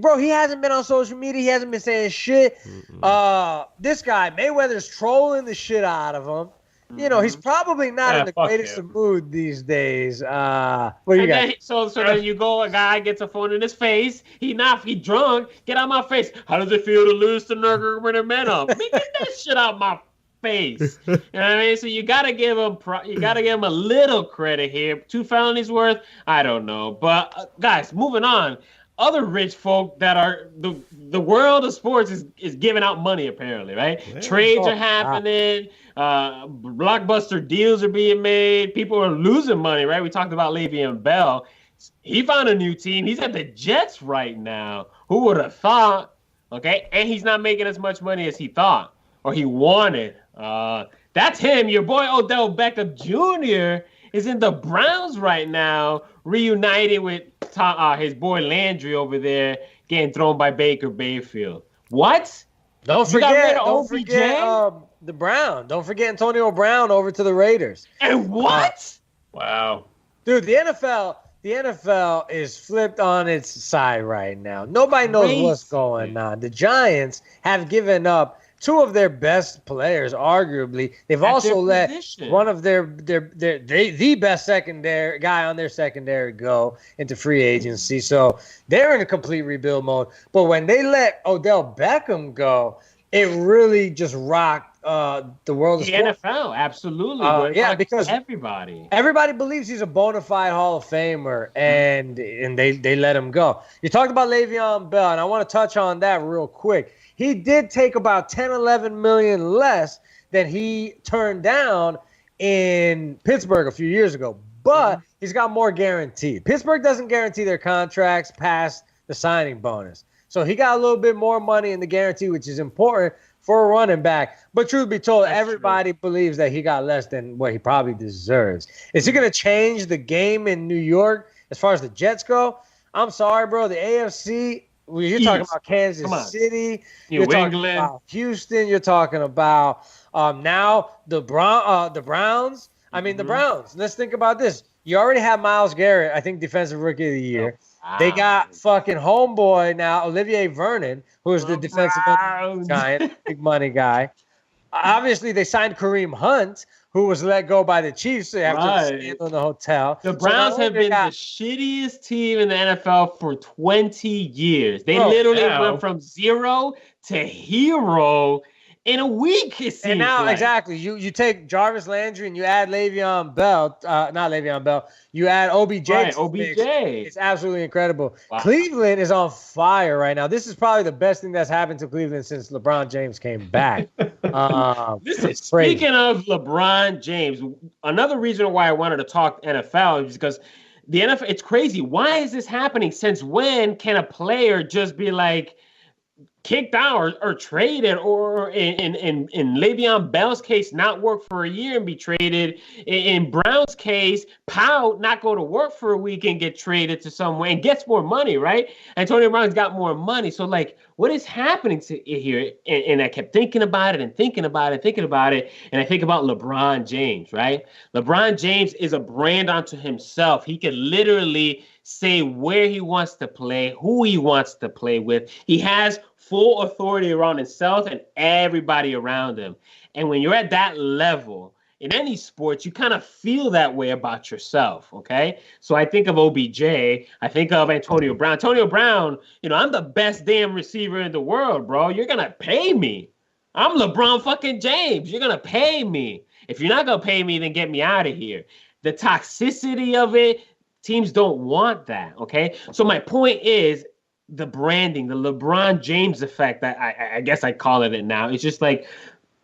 bro, he hasn't been on social media. He hasn't been saying shit. This guy, Mayweather's trolling the shit out of him. You know, he's probably not in the greatest of mood these days. What do you got? So then you go, a guy gets a phone in his face. He drunk. Get out my face. How does it feel to lose to Nurmagomedov? Man, get that shit out my face. You know what I mean? So you gotta give him a little credit here. 2 felonies worth, I don't know. But guys, moving on. Other rich folk that are the world of sports is giving out money apparently, right? Yeah. Trades are happening. Blockbuster deals are being made. People are losing money, right? We talked about Le'Veon Bell. He found a new team. He's at the Jets right now. Who would have thought? Okay, and he's not making as much money as he thought or he wanted. That's him. Your boy Odell Beckham Jr. is in the Browns right now, reunited with his boy Landry over there, getting thrown by Baker Mayfield. What? Don't forget the Brown. Don't forget Antonio Brown over to the Raiders. And what? Wow. Dude, the NFL is flipped on its side right now. Nobody knows what's going on. The Giants have given up 2 of their best players, arguably. They've also let one of the best secondary guy on their secondary go into free agency. So they're in a complete rebuild mode. But when they let Odell Beckham go, it really just rocked the world of sports. NFL, absolutely. Because everybody believes he's a bona fide Hall of Famer, and they let him go. You talked about Le'Veon Bell, and I want to touch on that real quick. He did take about 10, 11 million less than he turned down in Pittsburgh a few years ago, but he's got more guaranteed. Pittsburgh doesn't guarantee their contracts past the signing bonus. So he got a little bit more money in the guarantee, which is important for a running back. But truth be told, everybody believes that he got less than what he probably deserves. Is it going to change the game in New York as far as the Jets go? I'm sorry, bro. The AFC Well, you're talking about Kansas City. You're talking about Houston. You're talking about now the Browns. I mean, the Browns. Let's think about this. You already have Myles Garrett, I think, Defensive Rookie of the Year. Wow. They got fucking homeboy now, Olivier Vernon, who is the defensive giant, big money guy. Obviously, they signed Kareem Hunt, who was let go by the Chiefs after staying in the hotel. The Browns have been the shittiest team in the NFL for 20 years. They literally went from 0 to hero in a week, it seems. And now, exactly, you take Jarvis Landry and you add Le'Veon Bell, not Le'Veon Bell, you add OBJ. Right, OBJ. It's absolutely incredible. Wow. Cleveland is on fire right now. This is probably the best thing that's happened to Cleveland since LeBron James came back. Speaking of LeBron James, another reason why I wanted to talk NFL is because the NFL, it's crazy. Why is this happening? Since when can a player just be like, kicked out or traded, or in Le'Veon Bell's case, not work for a year and be traded? In Brown's case, Powell not go to work for a week and get traded to somewhere and gets more money, right? Antonio Brown's got more money. So, like, what is happening here? And I kept thinking about it and thinking about it. And I think about LeBron James, right? LeBron James is a brand unto himself. He can literally say where he wants to play, who he wants to play with. He has full authority around himself and everybody around him. And when you're at that level in any sport, you kind of feel that way about yourself, okay? So I think of OBJ. I think of Antonio Brown. Antonio Brown, I'm the best damn receiver in the world, bro. You're going to pay me. I'm LeBron fucking James. You're going to pay me. If you're not going to pay me, then get me out of here. The toxicity of it, teams don't want that, okay? So my point is, the branding, the LeBron James effect, I guess I call it now. It's just like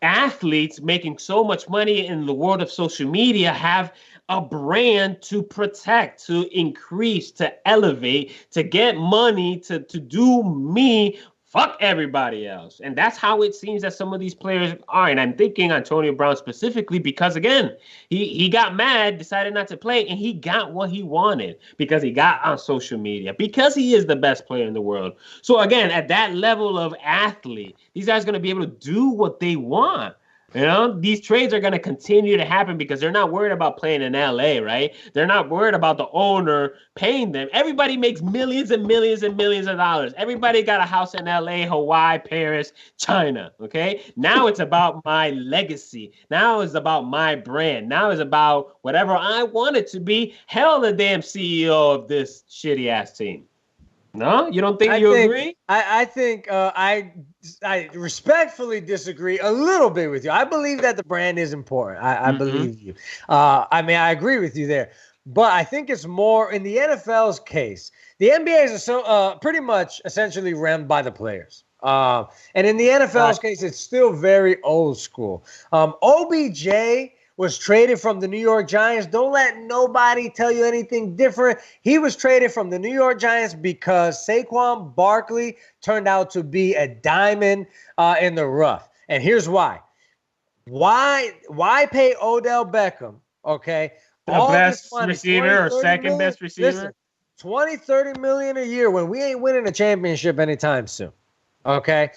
athletes making so much money in the world of social media have a brand to protect, to increase, to elevate, to get money, to do me. Fuck everybody else. And that's how it seems that some of these players are. And I'm thinking Antonio Brown specifically because, again, he got mad, decided not to play, and he got what he wanted because he got on social media, because he is the best player in the world. So, again, at that level of athlete, these guys are going to be able to do what they want. These trades are going to continue to happen because they're not worried about playing in LA, right? They're not worried about the owner paying them. Everybody makes millions and millions and millions of dollars. Everybody got a house in LA, Hawaii, Paris, China, okay? Now it's about my legacy. Now it's about my brand. Now it's about whatever I want it to be. Hell, the damn CEO of this shitty ass team. No, you don't think you agree? I think I respectfully disagree a little bit with you. I believe that the brand is important. I believe you. I agree with you there. But I think it's more in the NFL's case. The NBA is pretty much essentially run by the players. And in the NFL's case, it's still very old school. OBJ was traded from the New York Giants. Don't let nobody tell you anything different. He was traded from the New York Giants because Saquon Barkley turned out to be a diamond in the rough. And here's why. Why pay Odell Beckham, okay, the best receiver or second best receiver? Listen, $20-30 million a year when we ain't winning a championship anytime soon, okay?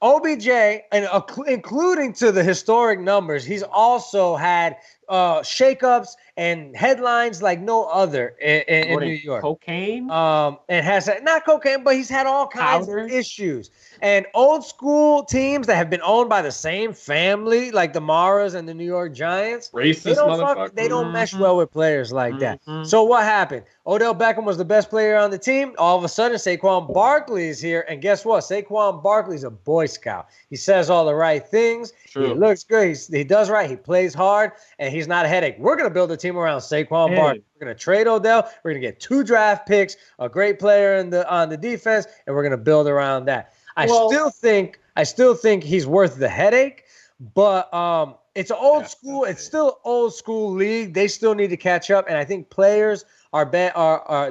OBJ, and including to the historic numbers, he's also had shakeups and headlines like no other in New York. Cocaine? And has not cocaine, but he's had all kinds of issues. And old school teams that have been owned by the same family, like the Maras and the New York Giants, racist motherfucker. They don't mesh well with players like that. So what happened? Odell Beckham was the best player on the team. All of a sudden, Saquon Barkley is here, and guess what? Saquon Barkley's a Boy Scout. He says all the right things. True. He looks good. He does right. He plays hard, and he's not a headache. We're going to build a team around Saquon Barkley. We're going to trade Odell. We're going to get 2 draft picks, a great player on the defense, and we're going to build around that. I still think he's worth the headache, but it's old school. It's still old school league. They still need to catch up, and I think players are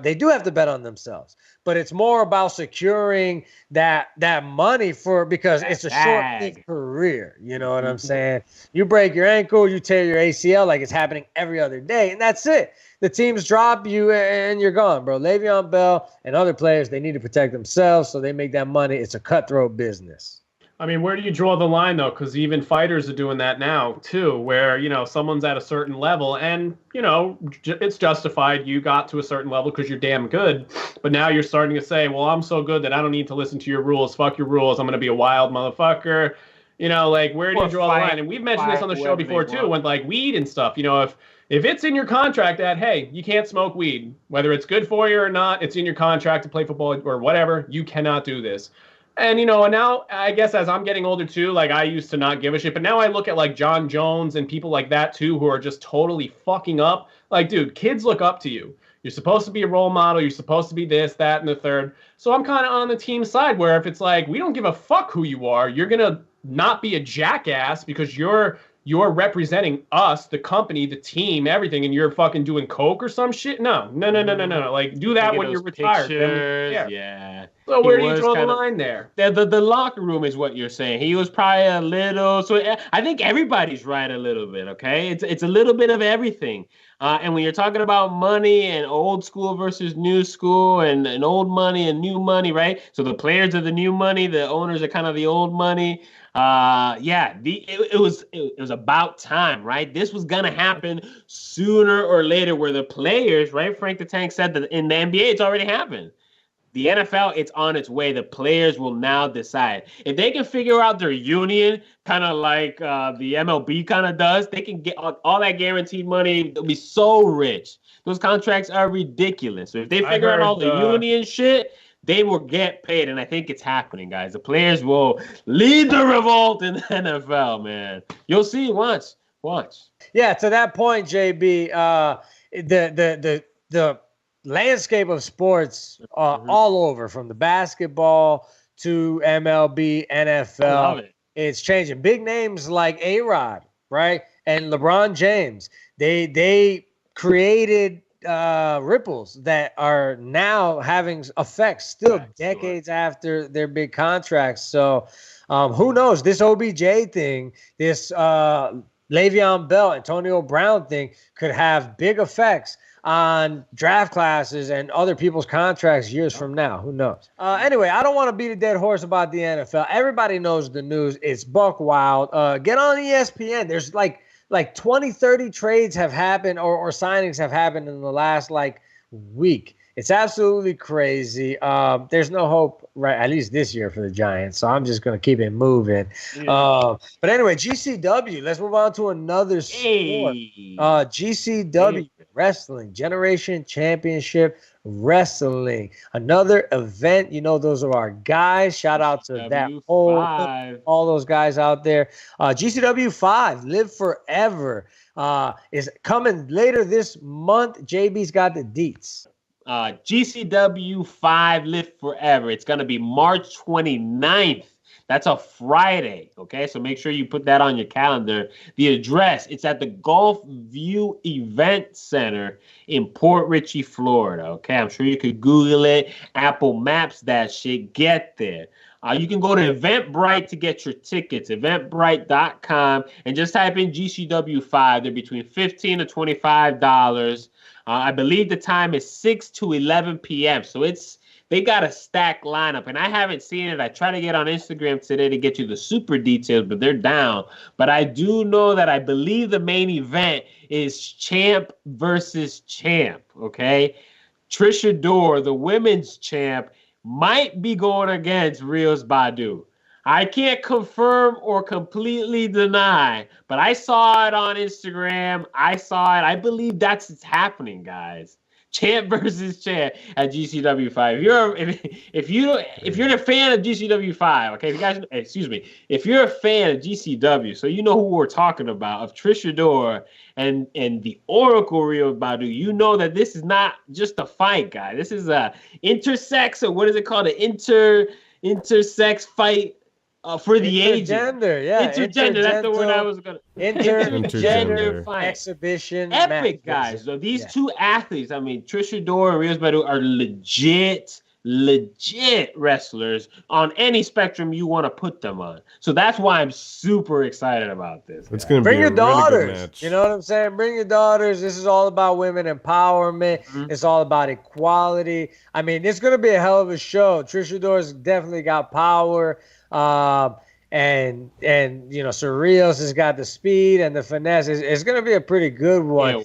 they do have to bet on themselves. But it's more about securing that money because it's a short career. You know what I'm saying? You break your ankle, you tear your ACL like it's happening every other day, and that's it. The teams drop you and you're gone, bro. Le'Veon Bell and other players, they need to protect themselves so they make that money. It's a cutthroat business. I mean, where do you draw the line, though? Because even fighters are doing that now, too, where, you know, someone's at a certain level and, you know, it's justified. You got to a certain level because you're damn good. But now you're starting to say, well, I'm so good that I don't need to listen to your rules. Fuck your rules. I'm going to be a wild motherfucker. You know, like, where do you draw the line? And we've mentioned this on the show before, too, with, like, weed and stuff. You know, if it's in your contract that, hey, you can't smoke weed, whether it's good for you or not, it's in your contract to play football or whatever, you cannot do this. And, you know, now I guess as I'm getting older, too, like I used to not give a shit. But now I look at like John Jones and people like that, too, who are just totally fucking up. Like, dude, kids look up to you. You're supposed to be a role model. You're supposed to be this, that, and the third. So I'm kind of on the team side where if it's like, we don't give a fuck who you are, you're going to not be a jackass because you're representing us, the company, the team, everything, and you're fucking doing coke or some shit. No. Like, do that when you're retired. Yeah. So where do you draw the line there? The locker room is what you're saying. He was probably a little. So I think everybody's right a little bit. Okay, it's a little bit of everything. And when you're talking about money and old school versus new school and old money and new money, right? So the players are the new money, the owners are kind of the old money. It was about time, right? This was gonna happen sooner or later. Where the players, right? Frank the Tank said that in the NBA, it's already happened. The NFL, it's on its way. The players will now decide. If they can figure out their union, kind of like the MLB kind of does, they can get all that guaranteed money. They'll be so rich. Those contracts are ridiculous. So if they figure out all the union shit, they will get paid. And I think it's happening, guys. The players will lead the revolt in the NFL, man. You'll see. Watch. Yeah, to that point, JB, the landscape of sports all over, from the basketball to MLB, NFL, it's changing. Big names like A-Rod, right, and LeBron James, they created ripples that are now having effects still decades after their big contracts. So who knows? This OBJ thing, this Le'Veon Bell, Antonio Brown thing could have big effects on draft classes and other people's contracts years from now. Who knows? Anyway, I don't want to beat a dead horse about the NFL. Everybody knows the news. It's buck wild. Get on ESPN. There's like 20, 30 trades have happened or signings have happened in the last week. It's absolutely crazy. There's no hope, right? At least this year for the Giants. So I'm just going to keep it moving. Yeah. But anyway, GCW. Let's move on to another sport. GCW Wrestling, Generation Championship Wrestling. Another event. You know, those are our guys. Shout out to all those guys out there. GCW 5, Live Forever, is coming later this month. JB's got the deets. GCW 5 Live Forever. It's going to be March 29th. That's a Friday, okay? So make sure you put that on your calendar. The address, it's at the Gulf View Event Center in Port Richey, Florida, okay? I'm sure you could Google it, Apple Maps that shit, get there. You can go to Eventbrite to get your tickets, eventbrite.com, and just type in GCW 5. They're between $15 to $25. I believe the time is 6 to 11 p.m., so they got a stacked lineup, and I haven't seen it. I tried to get on Instagram today to get you the super details, but they're down. But I do know that I believe the main event is champ versus champ, okay? Trisha Dore, the women's champ, might be going against Rios Badu. I can't confirm or completely deny, but I saw it on Instagram. I saw it. I believe that's what's happening, guys. Champ versus champ at GCW 5. If you're a fan of GCW 5, okay, if you're a fan of GCW, so you know who we're talking about, of Trisha Dore and the Oracle Rios Badu, you know that this is not just a fight, guy. This is a intersex, or what is it called? An intersex fight For the ages. Intergender, yeah. Intergender, that's the word I was going to. Intergender exhibition. Epic, guys. So these two athletes, I mean, Trisha Dora and Rios Bedu are legit wrestlers on any spectrum you want to put them on. So that's why I'm super excited about this. It's going to bring be your daughters. Really good match. You know what I'm saying? Bring your daughters. This is all about women empowerment. It's all about equality. I mean, it's going to be a hell of a show. Trisha Dora's definitely got power. And you know, Sir Rios has got the speed and the finesse. It's going to be a pretty good one.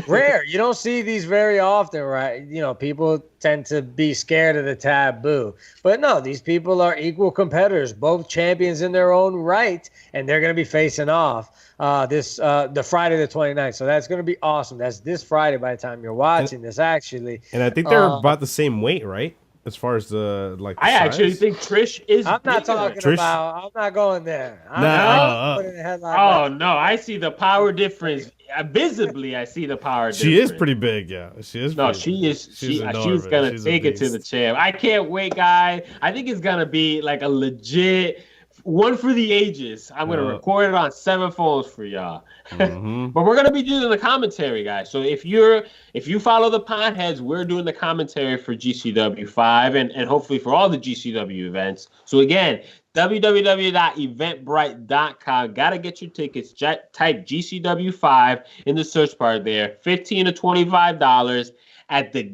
Rare. You don't see these very often, right? You know, people tend to be scared of the taboo. But no, these people are equal competitors, both champions in their own right, and they're going to be facing off the Friday the 29th. So that's going to be awesome. That's this Friday by the time you're watching this, actually. And I think they're about the same weight, right? As far as the I actually think Trish is. I'm not talking about. I'm not going there. No, I see the power difference visibly. I see the power. She is pretty big, yeah. She is. No, she is. She's gonna take it to the champ. I can't wait, guy. I think it's gonna be like a legit one for the ages. I'm gonna record it on 7 phones for y'all. But we're gonna be doing the commentary, guys. So if you follow the Podheads, we're doing the commentary for GCW 5 and hopefully for all the GCW events. So again, www.eventbrite.com. Gotta get your tickets. Type GCW 5 in the search bar there. $15 to $25 at the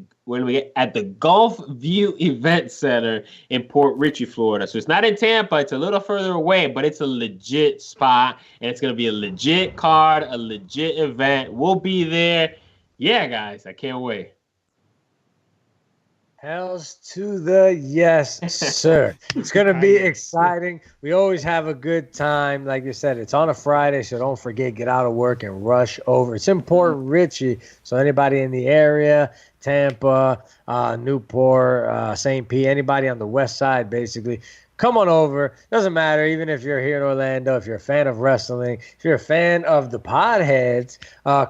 Gulf View Event Center in Port Richey, Florida. So it's not in Tampa, it's a little further away, but it's a legit spot, and it's going to be a legit card, a legit event. We'll be there. Yeah, guys, I can't wait. Hells to the yes, sir. It's going to be exciting. We always have a good time. Like you said, it's on a Friday, so don't forget, get out of work and rush over. It's in Port Richey, so anybody in the area, Tampa, Newport, St. Pete, anybody on the west side, basically, come on over. Doesn't matter, even if you're here in Orlando, if you're a fan of wrestling, if you're a fan of the Podheads,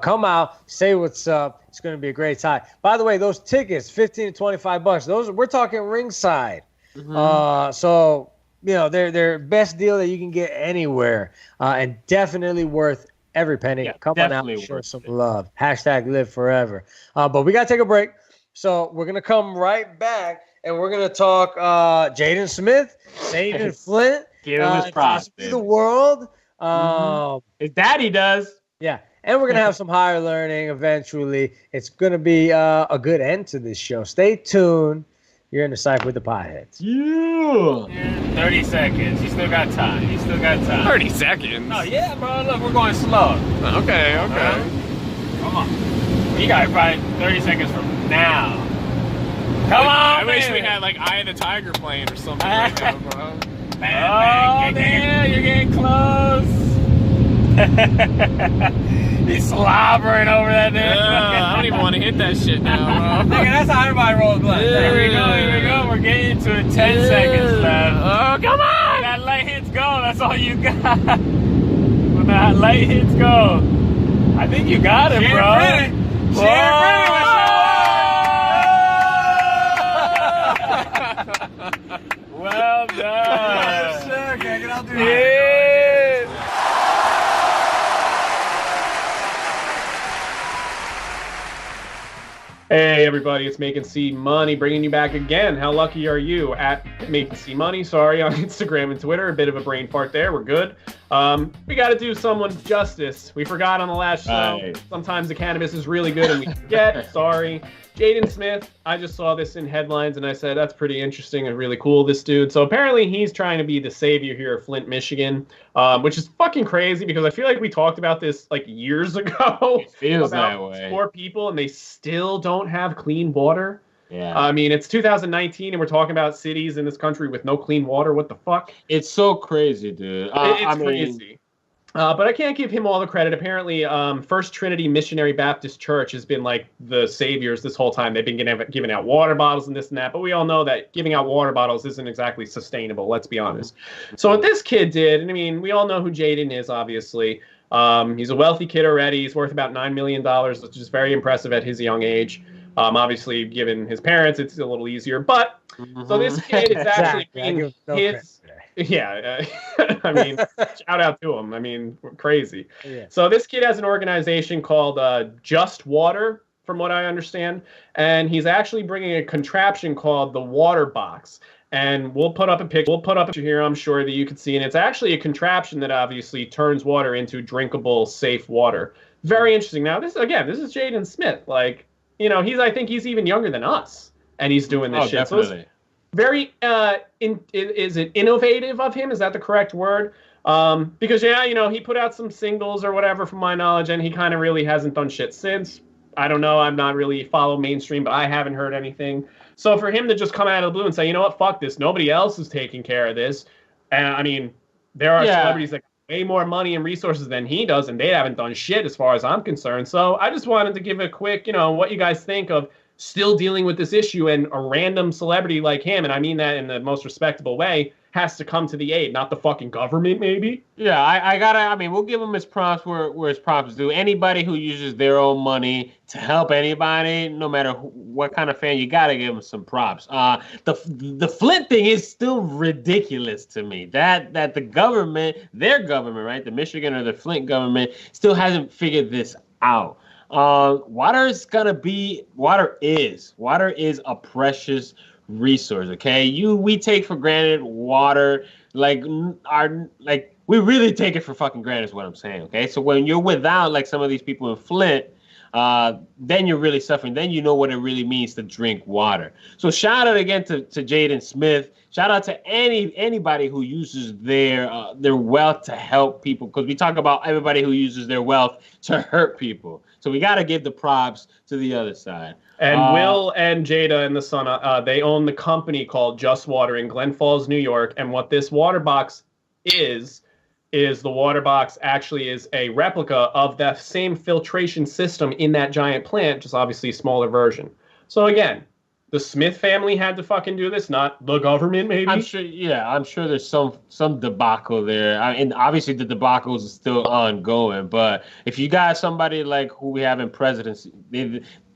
come out, say what's up. It's going to be a great time. By the way, those tickets, $15 to $25. Those we're talking ringside. So you know they're best deal that you can get anywhere, and definitely worth every penny. Come on out and show some love. #live forever. But we got to take a break. So we're going to come right back, and we're going to talk Jaden Smith, saving Flint. Give him his props, the world. His daddy does. Yeah. And we're going to have some higher learning eventually. It's going to be a good end to this show. Stay tuned. You're in the Cipher with the Podheads. Yeah. 30 seconds. You still got time. 30 seconds? Oh, yeah, bro. Look, we're going slow. Okay. Come on. You got probably 30 seconds from now. Come on, I wish we had, like, Eye of the Tiger playing or something right now, bro. Man, you're getting close. He's slobbering over that thing. I don't even want to hit that shit now, bro. Nigga, that's how everybody rolls blood. Here we go. We're getting to it. 10 seconds left. Oh, come on! That light hits go. That's all you got. When that light hits go. I think you got it, bro. Well done. Sure, can I get out there? Yeah. Hey everybody, it's Making C Money bringing you back again. How lucky are you? At Making C Money, sorry, on Instagram and Twitter. A bit of a brain fart there. We're good. We got to do someone justice. We forgot on the last show. Right. Sometimes the cannabis is really good and we forget. Sorry. Jaden Smith, I just saw this in headlines and I said, that's pretty interesting and really cool, this dude. So apparently he's trying to be the savior here of Flint, Michigan, which is fucking crazy because I feel like we talked about this like years ago. It feels about that way. Poor people and they still don't have clean water. Yeah. I mean, it's 2019 and we're talking about cities in this country with no clean water. What the fuck? It's so crazy, dude. It's crazy. But I can't give him all the credit. Apparently, First Trinity Missionary Baptist Church has been like the saviors this whole time. They've been giving out water bottles and this and that. But we all know that giving out water bottles isn't exactly sustainable. Let's be honest. So what this kid did, and I mean, we all know who Jaden is, obviously. He's a wealthy kid already. He's worth about $9 million, which is very impressive at his young age. Obviously, given his parents, it's a little easier. But so this kid is actually being Yeah, I mean, shout out to him. I mean, crazy. Yeah. So this kid has an organization called Just Water, from what I understand, and he's actually bringing a contraption called the Water Box. And we'll put up a picture. We'll put up a picture here, I'm sure that you can see. And it's actually a contraption that obviously turns water into drinkable, safe water. Very interesting. Now, this is Jaden Smith. Like, you know, I think he's even younger than us, and he's doing this shit. Definitely. So it's very, is it innovative of him? Is that the correct word? Because, yeah, you know, he put out some singles or whatever from my knowledge, and he kind of really hasn't done shit since. I don't know. I'm not really follow mainstream, but I haven't heard anything. So for him to just come out of the blue and say, you know what, fuck this. Nobody else is taking care of this. And I mean, there are celebrities that got way more money and resources than he does, and they haven't done shit as far as I'm concerned. So I just wanted to give a quick, you know, what you guys think of still dealing with this issue, and a random celebrity like him, and I mean that in the most respectable way, has to come to the aid, not the fucking government, maybe. Yeah, I mean, we'll give him his props where his props due. Anybody who uses their own money to help anybody, no matter what kind of fan, you gotta give him some props. The Flint thing is still ridiculous to me. That the government, their government, right, the Michigan or the Flint government, still hasn't figured this out. Water is a precious resource. Okay, we take for granted water, we really take it for fucking granted is what I'm saying. Okay, so when you're without, like some of these people in Flint, then you're really suffering. Then you know what it really means to drink water. So shout out again to Jaden Smith. Shout out to anybody who uses their wealth to help people, because we talk about everybody who uses their wealth to hurt people. So we got to give the props to the other side. And Will and Jada and the son, they own the company called Just Water in Glen Falls, New York. And what this water box is the water box actually is a replica of that same filtration system in that giant plant, just obviously a smaller version. So again, the Smith family had to fucking do this, not the government, maybe. I'm sure there's some debacle there. And obviously the debacle is still ongoing. But if you got somebody like who we have in presidency,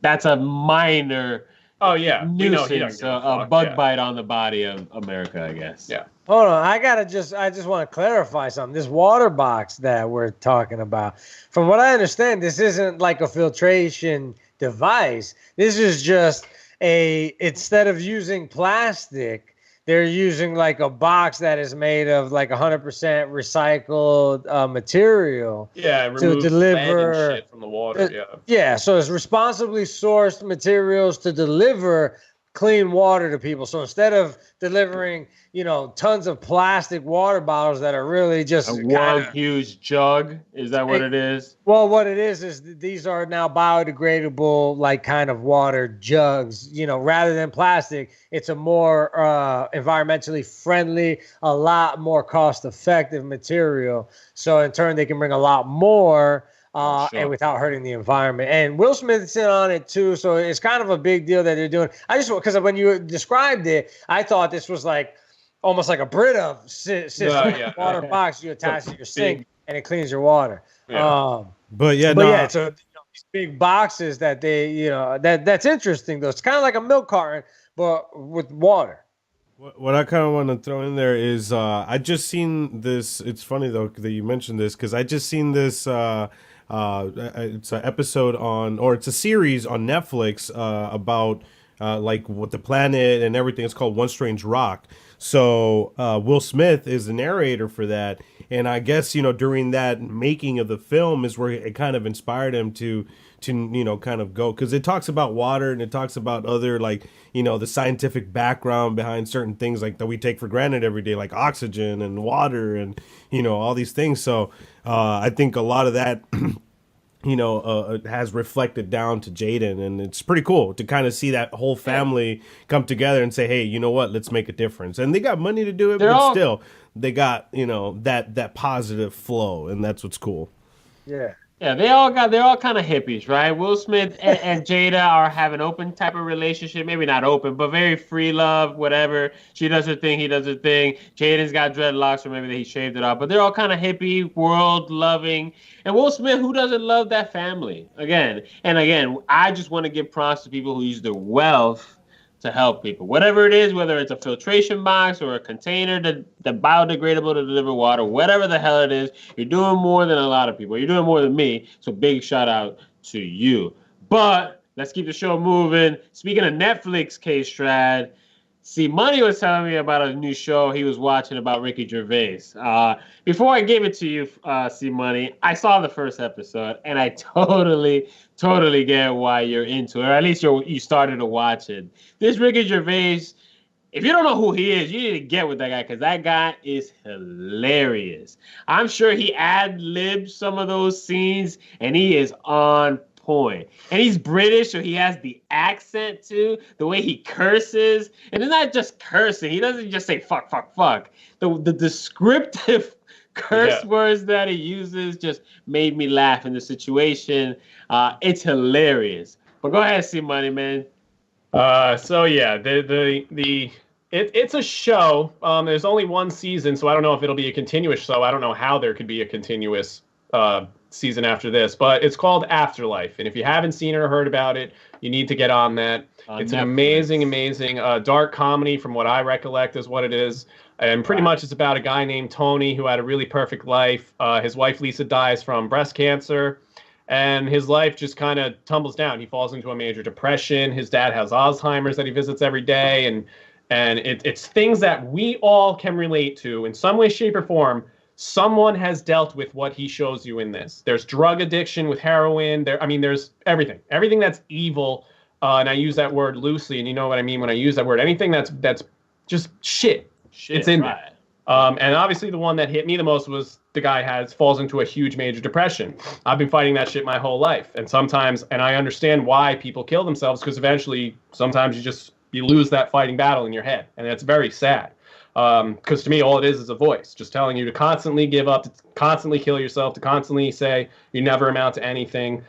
that's a minor nuisance, a bug bite on the body of America, I guess. Yeah. Hold on, I just want to clarify something. This water box that we're talking about, from what I understand, this isn't like a filtration device. This is just instead of using plastic, they're using like a box that is made of like 100% recycled material. Yeah, to deliver lead and shit from the water. Yeah, so it's responsibly sourced materials to deliver clean water to people. So instead of delivering, tons of plastic water bottles that are really just one huge jug, is that what it is? Well, what it is these are now biodegradable, like kind of water jugs. Rather than plastic, it's a more environmentally friendly, a lot more cost-effective material. So in turn, they can bring a lot more. And without hurting the environment. And Will Smith's in on it too, so it's kind of a big deal that they're doing. Because when you described it, I thought this was like almost like a Brita system, water box you attach to your sink and it cleans your water. Yeah. It's these big boxes that they, that's interesting though. It's kind of like a milk carton, but with water. What I kind of want to throw in there is I just seen this. It's funny though that you mentioned this, because I just seen this. It's an episode it's a series on Netflix about like what the planet and everything. It's called One Strange Rock. So Will Smith is the narrator for that, and I guess during that making of the film is where it kind of inspired him to kind of go, because it talks about water and it talks about other the scientific background behind certain things like that we take for granted every day, like oxygen and water and all these things. So I think a lot of that has reflected down to Jaden, and it's pretty cool to kind of see that whole family come together and say, hey, you know what, let's make a difference. And they got money to do it, but still they got that positive flow, and that's what's cool. Yeah, they're all kind of hippies, right? Will Smith and Jada are having open type of relationship. Maybe not open, but very free love, whatever. She does her thing, he does her thing. Jaden's got dreadlocks, or maybe he shaved it off. But they're all kind of hippie, world-loving. And Will Smith, who doesn't love that family? Again, I just want to give props to people who use their wealth to help people. Whatever it is, whether it's a filtration box or a container that biodegradable to deliver water, whatever the hell it is, you're doing more than a lot of people. You're doing more than me. So big shout out to you. But let's keep the show moving. Speaking of Netflix, K-Strad, see, Money was telling me about a new show he was watching about Ricky Gervais. Before I gave it to you, see, Money, I saw the first episode, and I totally get why you're into it, or at least you started to watch it. This Ricky Gervais, if you don't know who he is, you need to get with that guy, because that guy is hilarious. I'm sure he ad-libbed some of those scenes, and he is on point. And he's British, so he has the accent too, the way he curses. And it's not just cursing. He doesn't just say fuck, fuck, fuck. The descriptive curse words that he uses just made me laugh in the situation. It's hilarious. But go ahead, C Money, man. So yeah, it's a show. There's only one season, so I don't know if it'll be a continuous show. I don't know how there could be a continuous season after this, but it's called Afterlife, and if you haven't seen it or heard about it, you need to get on that. It's an amazing dark comedy from what I recollect is what it is, and pretty much it's about a guy named Tony who had a really perfect life. His wife Lisa dies from breast cancer, and his life just kind of tumbles down. He falls into a major depression. His dad has Alzheimer's that he visits every day, and it's things that we all can relate to in some way, shape, or form. Someone has dealt with what he shows you in this. There's drug addiction with heroin. There's everything that's evil. And I use that word loosely, and you know what I mean when I use that word. Anything that's just shit. It's in there. And obviously the one that hit me the most was the guy falls into a huge major depression. I've been fighting that shit my whole life. And I understand why people kill themselves, because eventually sometimes you lose that fighting battle in your head. And that's very sad. Because to me, all it is a voice just telling you to constantly give up, to constantly kill yourself, to constantly say you never amount to anything.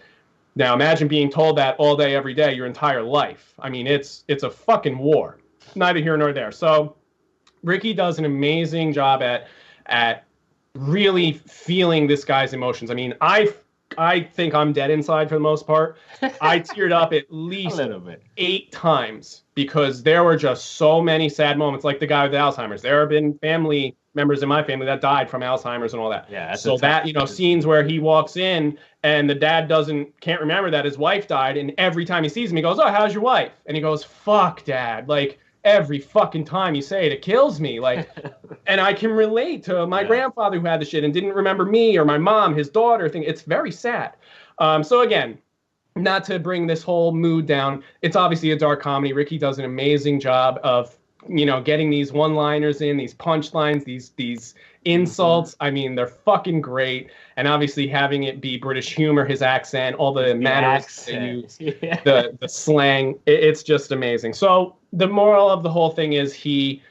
Now, imagine being told that all day, every day, your entire life. I mean, it's a fucking war. Neither here nor there. So Ricky does an amazing job at really feeling this guy's emotions. I mean, I think I'm dead inside for the most part. I teared up at least 8 times because there were just so many sad moments, like the guy with Alzheimer's. There have been family members in my family that died from Alzheimer's and all that. Yeah. So that, scenes where he walks in and the dad can't remember that his wife died, and every time he sees him, he goes, "Oh, how's your wife?" And he goes, "Fuck, Dad." Like, every fucking time you say it kills me. Like, and I can relate to my grandfather who had the shit and didn't remember me, or my mom, his daughter thing. It's very sad. So again, not to bring this whole mood down, it's obviously a dark comedy. Ricky does an amazing job of, getting these one-liners in, these punchlines, these insults. I mean, they're fucking great. And obviously having it be British humor, his accent, all the manners they use, the slang, it's just amazing. So the moral of the whole thing is he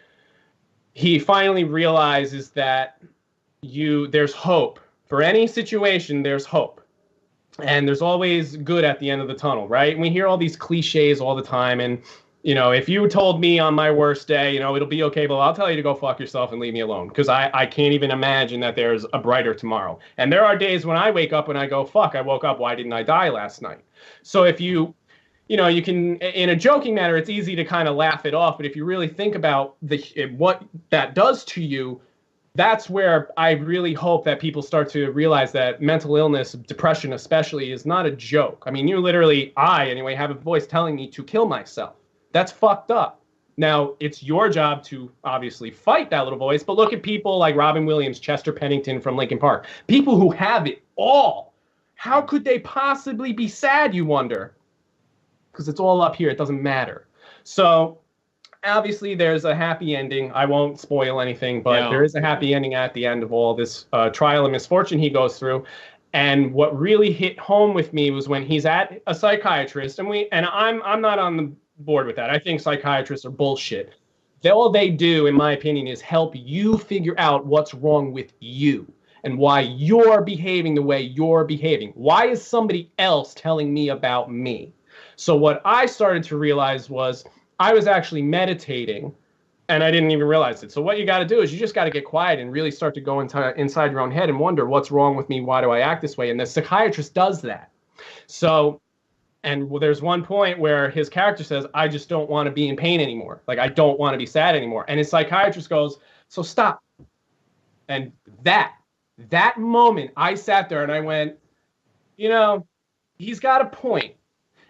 finally realizes that there's hope. For any situation, there's hope. And there's always good at the end of the tunnel, right? And we hear all these cliches all the time. And, if you told me on my worst day, it'll be okay, but I'll tell you to go fuck yourself and leave me alone. Because I can't even imagine that there's a brighter tomorrow. And there are days when I wake up and I go, fuck, I woke up. Why didn't I die last night? So if you can, in a joking manner, it's easy to kind of laugh it off. But if you really think about what that does to you, that's where I really hope that people start to realize that mental illness, depression especially, is not a joke. I mean, I anyway, have a voice telling me to kill myself. That's fucked up. Now, it's your job to obviously fight that little voice, but look at people like Robin Williams, Chester Pennington from Linkin Park. People who have it all. How could they possibly be sad, you wonder? Because it's all up here. It doesn't matter. So obviously there's a happy ending. I won't spoil anything, but there is a happy ending at the end of all this trial and misfortune he goes through. And what really hit home with me was when he's at a psychiatrist, and I'm not on the board with that. I think psychiatrists are bullshit. All they do, in my opinion, is help you figure out what's wrong with you and why you're behaving the way you're behaving. Why is somebody else telling me about me? So what I started to realize was I was actually meditating, and I didn't even realize it. So what you got to do is you just got to get quiet and really start to go inside your own head and wonder, what's wrong with me? Why do I act this way? And the psychiatrist does that. So, And there's one point where his character says, I just don't want to be in pain anymore. Like, I don't want to be sad anymore. And his psychiatrist goes, so stop. And that moment, I sat there and I went, you know, he's got a point.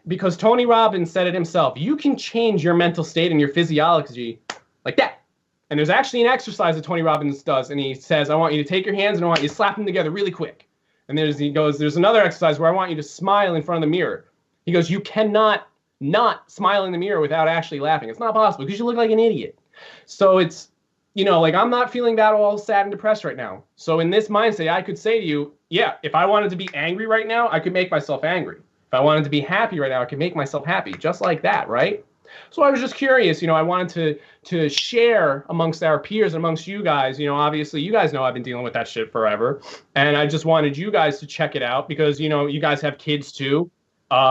Because Tony Robbins said it himself. You can change your mental state and your physiology like that. And there's actually an exercise that Tony Robbins does. And he says, I want you to take your hands and I want you to slap them together really quick. And he goes, there's another exercise where I want you to smile in front of the mirror. He goes, you cannot not smile in the mirror without actually laughing. It's not possible because you look like an idiot. So it's, you know, like I'm not feeling that all sad and depressed right now. So in this mindset, I could say to you, yeah, if I wanted to be angry right now, I could make myself angry. If I wanted to be happy right now, I could make myself happy, just like that, right? So I was just curious, you know, I wanted to share amongst our peers and amongst you guys, you know, obviously you guys know I've been dealing with that shit forever. And I just wanted you guys to check it out because, you know, you guys have kids too.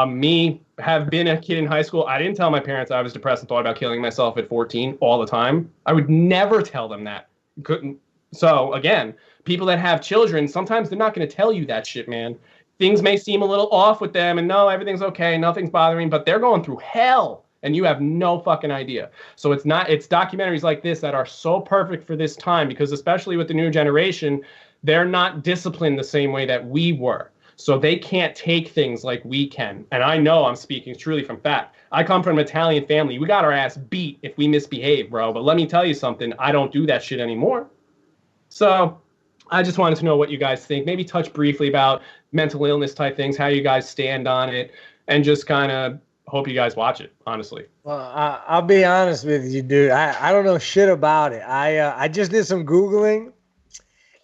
Me have been a kid in high school. I didn't tell my parents I was depressed and thought about killing myself at 14 all the time. I would never tell them that. Couldn't. So again, people that have children, sometimes they're not going to tell you that shit, man. Things may seem a little off with them and no, everything's okay, nothing's bothering, but they're going through hell and you have no fucking idea. So it's documentaries like this that are so perfect for this time because especially with the new generation, they're not disciplined the same way that we were. So they can't take things like we can. And I know I'm speaking truly from fact. I come from an Italian family. We got our ass beat if we misbehave, bro. But let me tell you something. I don't do that shit anymore. So I just wanted to know what you guys think. Maybe touch briefly about mental illness type things, how you guys stand on it, and just kind of hope you guys watch it, honestly. Well, I'll be honest with you, dude. I don't know shit about it. I just did some Googling,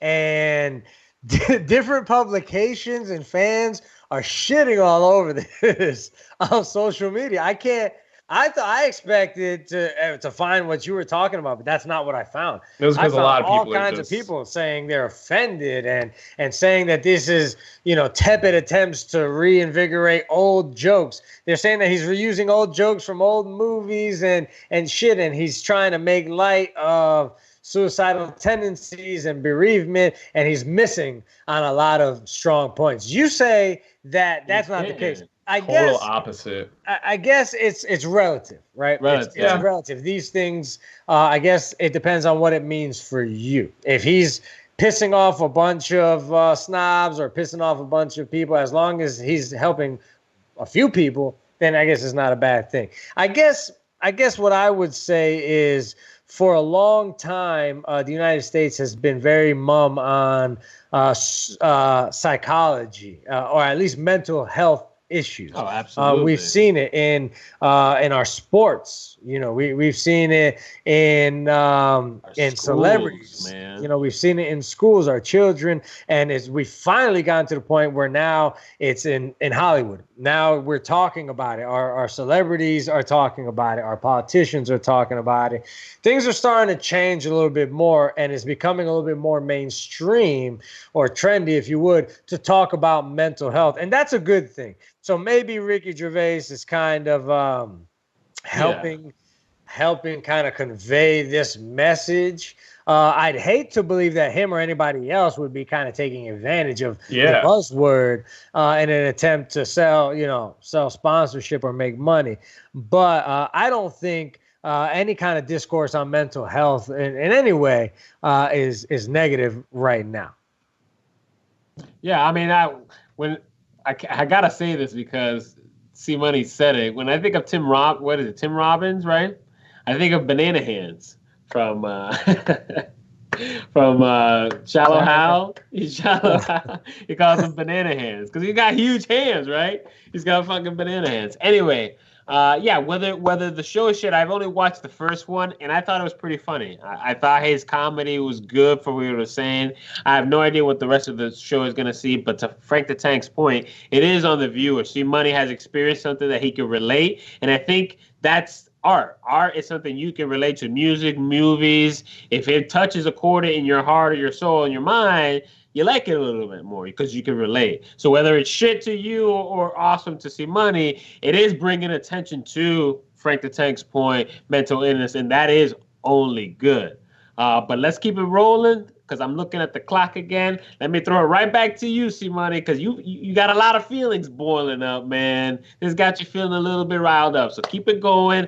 and different publications and fans are shitting all over this on social media. I expected to find what you were talking about, but that's not what I found. It was because a lot of people all kinds of people saying they're offended and saying that this is, you know, tepid attempts to reinvigorate old jokes. They're saying that he's reusing old jokes from old movies and shit, and he's trying to make light of suicidal tendencies and bereavement, and he's missing on a lot of strong points. You say that that's not the case. I guess opposite. I guess it's relative, right? It's relative. These things, I guess it depends on what it means for you. If he's pissing off a bunch of snobs or pissing off a bunch of people, as long as he's helping a few people, then I guess it's not a bad thing. I guess what I would say is, for a long time, the United States has been very mum on psychology, or at least mental health issues. Oh, absolutely. We've seen it in our sports. You know, we've seen it in schools, celebrities. Man. You know, we've seen it in schools, our children, and we've finally gotten to the point where now it's in Hollywood. Now we're talking about it. Our celebrities are talking about it. Our politicians are talking about it. Things are starting to change a little bit more, and it's becoming a little bit more mainstream or trendy, if you would, to talk about mental health, and that's a good thing. So maybe Ricky Gervais is kind of helping kind of convey this message. I'd hate to believe that him or anybody else would be kind of taking advantage of the buzzword in an attempt to sell sponsorship or make money. But I don't think any kind of discourse on mental health in any way is negative right now. Yeah, I mean, I gotta say this because C Money said it. When I think of Tim Robbins, right? I think of Banana Hands from Shallow Hal. He calls them Banana Hands because he's got huge hands, right? He's got fucking banana hands. Anyway, whether the show is shit, I've only watched the first one, and I thought it was pretty funny. I thought his comedy was good for what he was saying. I have no idea what the rest of the show is going to see, but to Frank the Tank's point, it is on the viewer. See, Money has experienced something that he can relate, and I think that's art. Art is something you can relate to. Music, movies, if it touches a chord in your heart or your soul and your mind, you like it a little bit more because you can relate. So whether it's shit to you or awesome to see Money, it is bringing attention to Frank the Tank's point, mental illness, and that is only good. But let's keep it rolling. because I'm looking at the clock again. Let me throw it right back to you, C-Money, because you got a lot of feelings boiling up, man. This got you feeling a little bit riled up. So keep it going.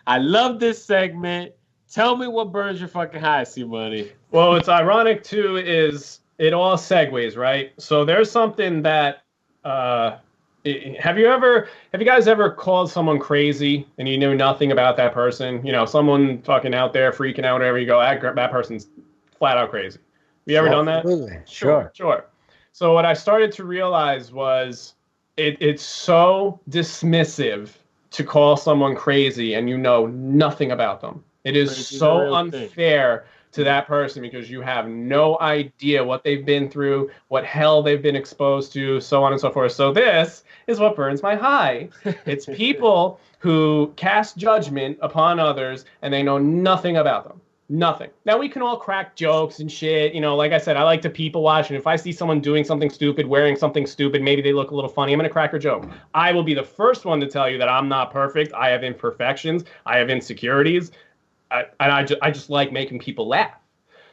I love this segment. Tell me what burns your fucking high, C-Money. Well, what's ironic, too, is it all segues, right? So there's something that have you guys ever called someone crazy and you knew nothing about that person? You know, someone fucking out there freaking out, whatever, you go, that person's flat out crazy. Have you ever done that? Absolutely. Sure. So what I started to realize was it's so dismissive to call someone crazy and you know nothing about them. It is so unfair to that person because you have no idea what they've been through, what hell they've been exposed to, so on and so forth. So this is what burns my high. It's people who cast judgment upon others and they know nothing about them. Nothing. Now, we can all crack jokes and shit. You know, like I said, I like to people watch. And if I see someone doing something stupid, wearing something stupid, maybe they look a little funny, I'm going to crack a joke. I will be the first one to tell you that I'm not perfect. I have imperfections. I have insecurities. I just like making people laugh.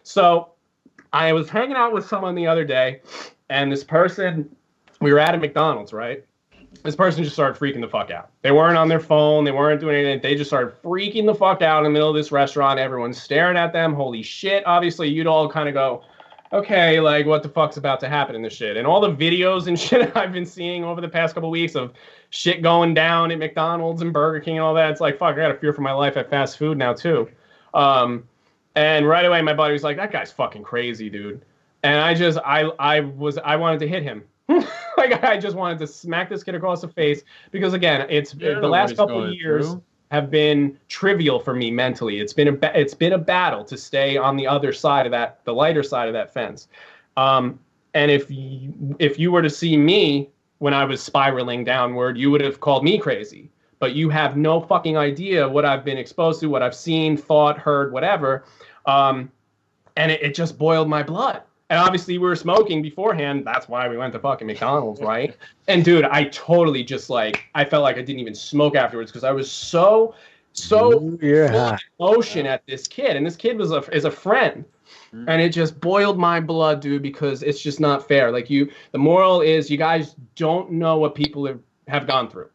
So I was hanging out with someone the other day, and this person, we were at a McDonald's, right? This person just started freaking the fuck out. They weren't on their phone. They weren't doing anything. They just started freaking the fuck out in the middle of this restaurant. Everyone's staring at them. Holy shit. Obviously, you'd all kind of go, okay, like, what the fuck's about to happen in this shit? And all the videos and shit I've been seeing over the past couple of weeks of shit going down at McDonald's and Burger King and all that, it's like, fuck, I got to fear for my life at fast food now, too. And right away, my buddy was like, that guy's fucking crazy, dude. And I wanted to hit him. Like, I just wanted to smack this kid across the face because, again, the last couple of years have been trivial for me mentally. It's been a battle to stay on the other side of that, the lighter side of that fence. And if you were to see me when I was spiraling downward, you would have called me crazy. But you have no fucking idea what I've been exposed to, what I've seen, thought, heard, whatever. And it just boiled my blood. And obviously we were smoking beforehand. That's why we went to fucking McDonald's, right? And dude, I totally just I felt like I didn't even smoke afterwards because I was so full of emotion at this kid. And this kid is a friend. And it just boiled my blood, dude, because it's just not fair. Like the moral is you guys don't know what people have gone through.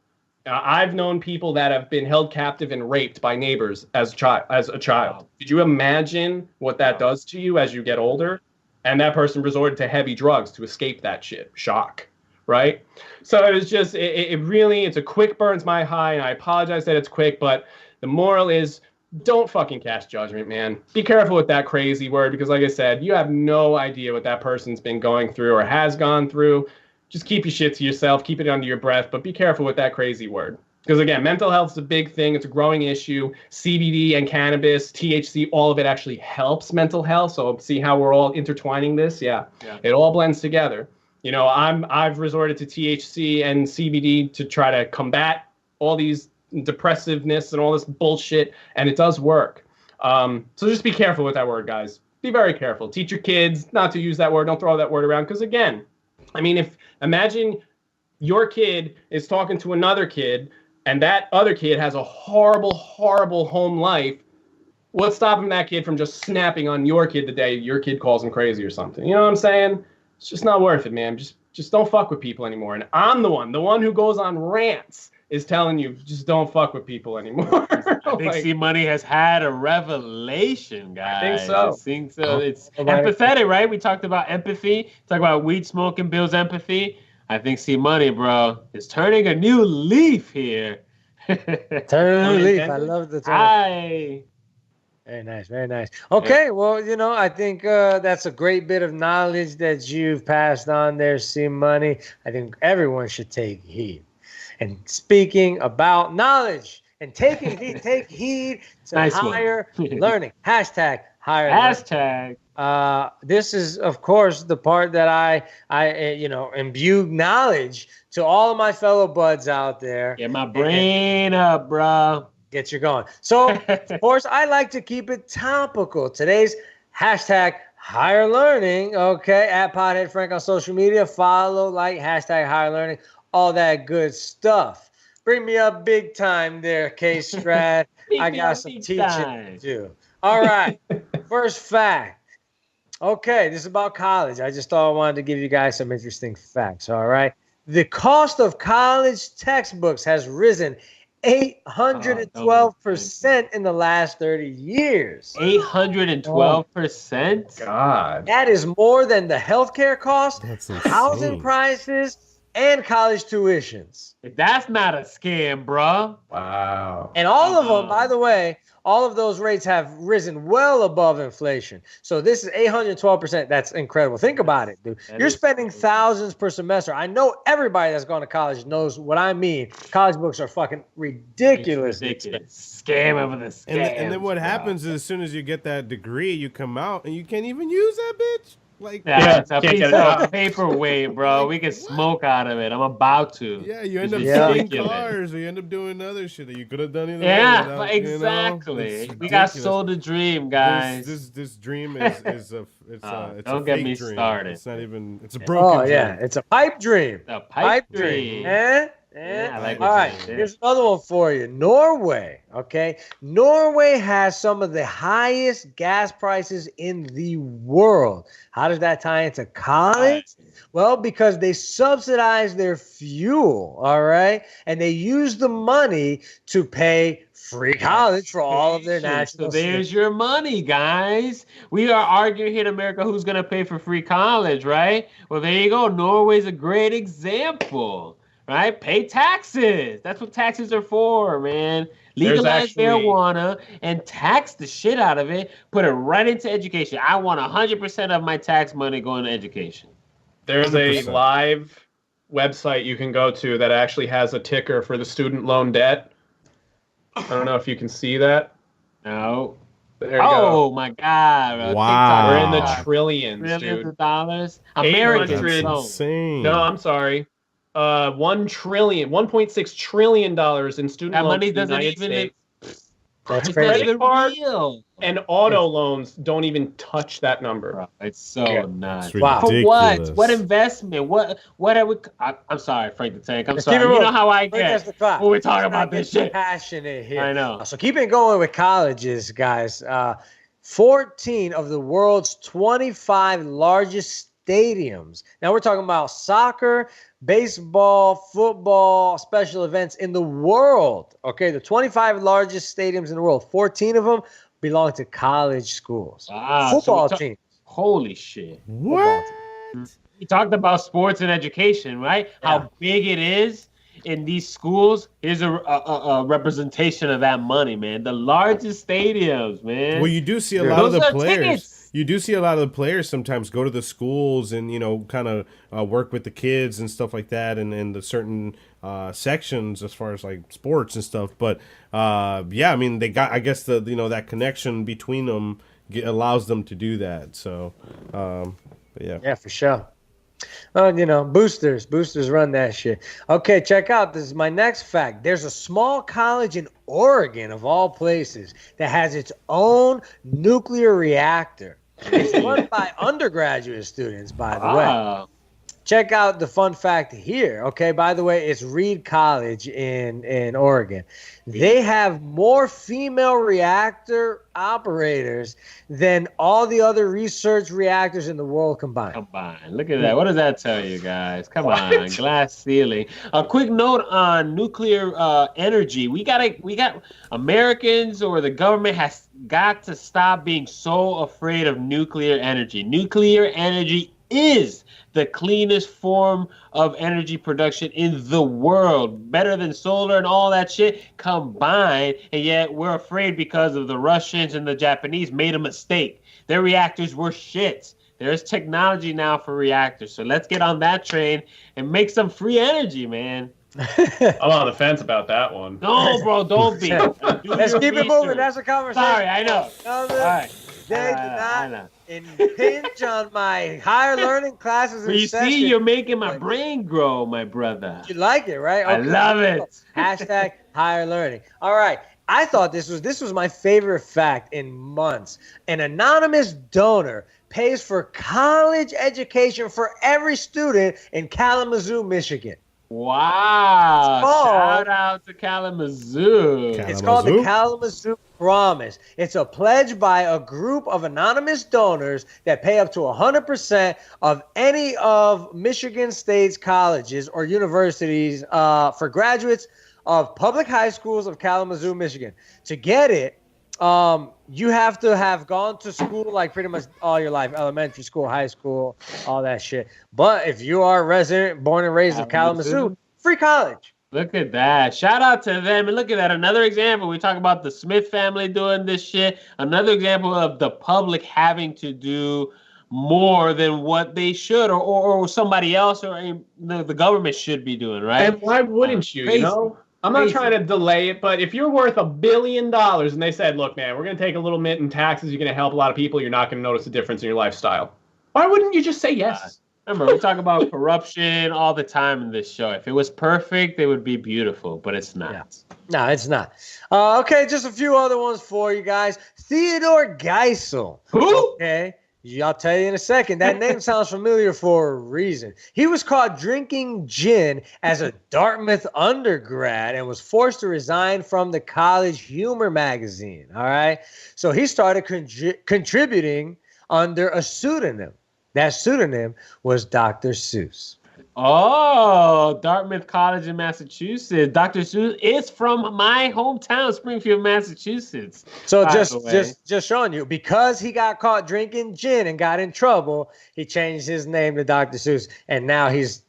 I've known people that have been held captive and raped by neighbors as a child. Did you imagine what that does to you as you get older? And that person resorted to heavy drugs to escape that shit. Shock, right? So it was just, it's a quick burns my high, and I apologize that it's quick, but the moral is don't fucking cast judgment, man. Be careful with that crazy word because, like I said, you have no idea what that person's been going through or has gone through. Just keep your shit to yourself, keep it under your breath, but be careful with that crazy word. Because again, mental health is a big thing. It's a growing issue. CBD and cannabis, THC, all of it actually helps mental health. So see how we're all intertwining this? Yeah. It all blends together. You know, I've resorted to THC and CBD to try to combat all these depressiveness and all this bullshit, and it does work. So just be careful with that word, guys. Be very careful. Teach your kids not to use that word. Don't throw that word around. Because again, I mean, imagine your kid is talking to another kid and that other kid has a horrible, horrible home life. What's stopping that kid from just snapping on your kid the day your kid calls him crazy or something? You know what I'm saying? It's just not worth it, man. Just don't fuck with people anymore. And I'm the one who goes on rants is telling you just don't fuck with people anymore. I think C-Money has had a revelation, guys. I think so. It's empathetic, right? We talked about empathy. Talk about weed smoking builds empathy. I think C-Money, bro, is turning a new leaf here. Turning a new leaf. I love the term. Very nice, very nice. Okay, well, you know, I think that's a great bit of knowledge that you've passed on there, C-Money. I think everyone should take heed. And speaking about knowledge and taking heed, take heed to higher learning. Hashtag higher learning. This is, of course, the part that I imbue knowledge to all of my fellow buds out there. Get my brain up, bro. Get you going. So, of course, I like to keep it topical. Today's hashtag higher learning, okay, at Podhead Frank on social media. Follow, like, hashtag higher learning, all that good stuff. Bring me up big time there, K-Strat. I got some teaching to do. All right. First fact. Okay, this is about college. I just thought I wanted to give you guys some interesting facts, all right? The cost of college textbooks has risen 812% in the last 30 years. 812%? God. That is more than the healthcare costs, That's insane. housing prices, and college tuitions. That's not a scam, bro. Wow. And all of them, by the way, all of those rates have risen well above inflation. So this is 812%. That's incredible. Think about it, dude. You're spending thousands per semester. I know everybody that's gone to college knows what I mean. College books are fucking ridiculous. Scam over the scam. And then what happens is as soon as you get that degree, you come out and you can't even use that bitch. Like, yeah, it's a piece of paperweight, bro. We can smoke out of it. I'm about to. Yeah, you end up selling cars, or you end up doing other shit that you could have done either way. Yeah, without, exactly. We got sold a dream, guys. This dream is a don't get me dream. started. It's not even. It's a broken dream. Yeah, it's a pipe dream. A pipe dream. Yeah, I like all right, here's another one for you. Norway, okay? Norway has some of the highest gas prices in the world. How does that tie into college? Well, because they subsidize their fuel, all right? And they use the money to pay free college for all of their national So there's your money, guys. We are arguing here in America who's going to pay for free college, right? Well, there you go. Norway's a great example. Right? Pay taxes. That's what taxes are for, man. Legalize marijuana and tax the shit out of it. Put it right into education. I want 100% of my tax money going to education. There's a live website you can go to that actually has a ticker for the student loan debt. I don't know if you can see that. No. There you go. My God. Wow. We're in the trillions, Trillions dude. of dollars. American insane. No, I'm sorry. $1.6 trillion in student that loans. money doesn't even. That's crazy. Real. And auto loans don't even touch that number. Bro, it's so nuts. It's ridiculous. For what? What investment? What are we? I'm sorry, Frank the Tank. I'm sorry. You know how I get when we talk about this shit. Passionate here. I know. So keep it going with colleges, guys. 14 of the world's 25 largest stadiums. Now we're talking about soccer, baseball, football, special events in the world. Okay, the 25 largest stadiums in the world, 14 of them belong to college schools. Wow, football teams. Holy shit. What? We talked about sports and education, right? Yeah. How big it is in these schools. Here's a representation of that money, man. The largest stadiums, man. Well, you do see a lot of the players. You do see a lot of the players sometimes go to the schools and, you know, kind of work with the kids and stuff like that, and the certain sections as far as like sports and stuff. But yeah, I mean, they got, I guess, the, you know, that connection between them allows them to do that. So yeah, for sure. You know, boosters run that shit. Okay, check out. This is my next fact. There's a small college in Oregon, of all places, that has its own nuclear reactor. It's run by undergraduate students, by the way. Check out the fun fact here. Okay, by the way, it's Reed College in Oregon. They have more female reactor operators than all the other research reactors in the world combined. Look at that. What does that tell you, guys? Come on, glass ceiling. A quick note on nuclear energy. We got Americans, or the government has got to stop being so afraid of nuclear energy. Nuclear energy is the cleanest form of energy production in the world, better than solar and all that shit combined, and yet we're afraid because of the Russians and the Japanese made a mistake. Their reactors were shit. There's technology now for reactors, so let's get on that train and make some free energy, man. I'm on the fence about that one. No, bro, don't be. Let's keep it moving. That's a conversation. Sorry, I know. All right. They did not impinge on my higher learning classes. You see, you're making my brain grow, my brother. You like it, right? Okay. I love it. Hashtag higher learning. All right. I thought this was my favorite fact in months. An anonymous donor pays for college education for every student in Kalamazoo, Michigan. Wow. Shout out to Kalamazoo. It's called the Kalamazoo promise. It's a pledge by a group of anonymous donors that pay up to 100% of any of Michigan State's colleges or universities for graduates of public high schools of Kalamazoo, Michigan. To get it, you have to have gone to school like pretty much all your life, elementary school, high school, all that shit. But if you are a resident, born and raised in Kalamazoo, free college. Look at that. Shout out to them. And look at that. Another example. We talk about the Smith family doing this shit. Another example of the public having to do more than what they should or somebody else or the government should be doing, right? And why wouldn't you, you know? I'm not trying to delay it, but if you're worth $1 billion and they said, look, man, we're going to take a little bit in taxes, you're going to help a lot of people, you're not going to notice a difference in your lifestyle. Why wouldn't you just say yes? Remember, we talk about corruption all the time in this show. If it was perfect, it would be beautiful, but it's not. Yeah. No, it's not. Okay, just a few other ones for you guys. Theodore Geisel. Who? Okay. I'll tell you in a second. That name sounds familiar for a reason. He was caught drinking gin as a Dartmouth undergrad and was forced to resign from the college humor magazine. All right. So he started contributing under a pseudonym. That pseudonym was Dr. Seuss. Oh, Dartmouth College in Massachusetts. Dr. Seuss is from my hometown, Springfield, Massachusetts. So just showing you, because he got caught drinking gin and got in trouble, he changed his name to Dr. Seuss, and now he's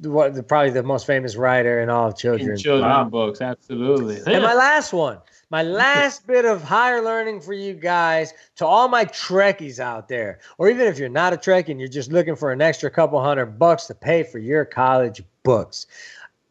probably the most famous writer in all of children's books. Absolutely. And my last one. My last bit of higher learning for you guys, to all my Trekkies out there, or even if you're not a Trekkie and you're just looking for an extra couple $100 to pay for your college books.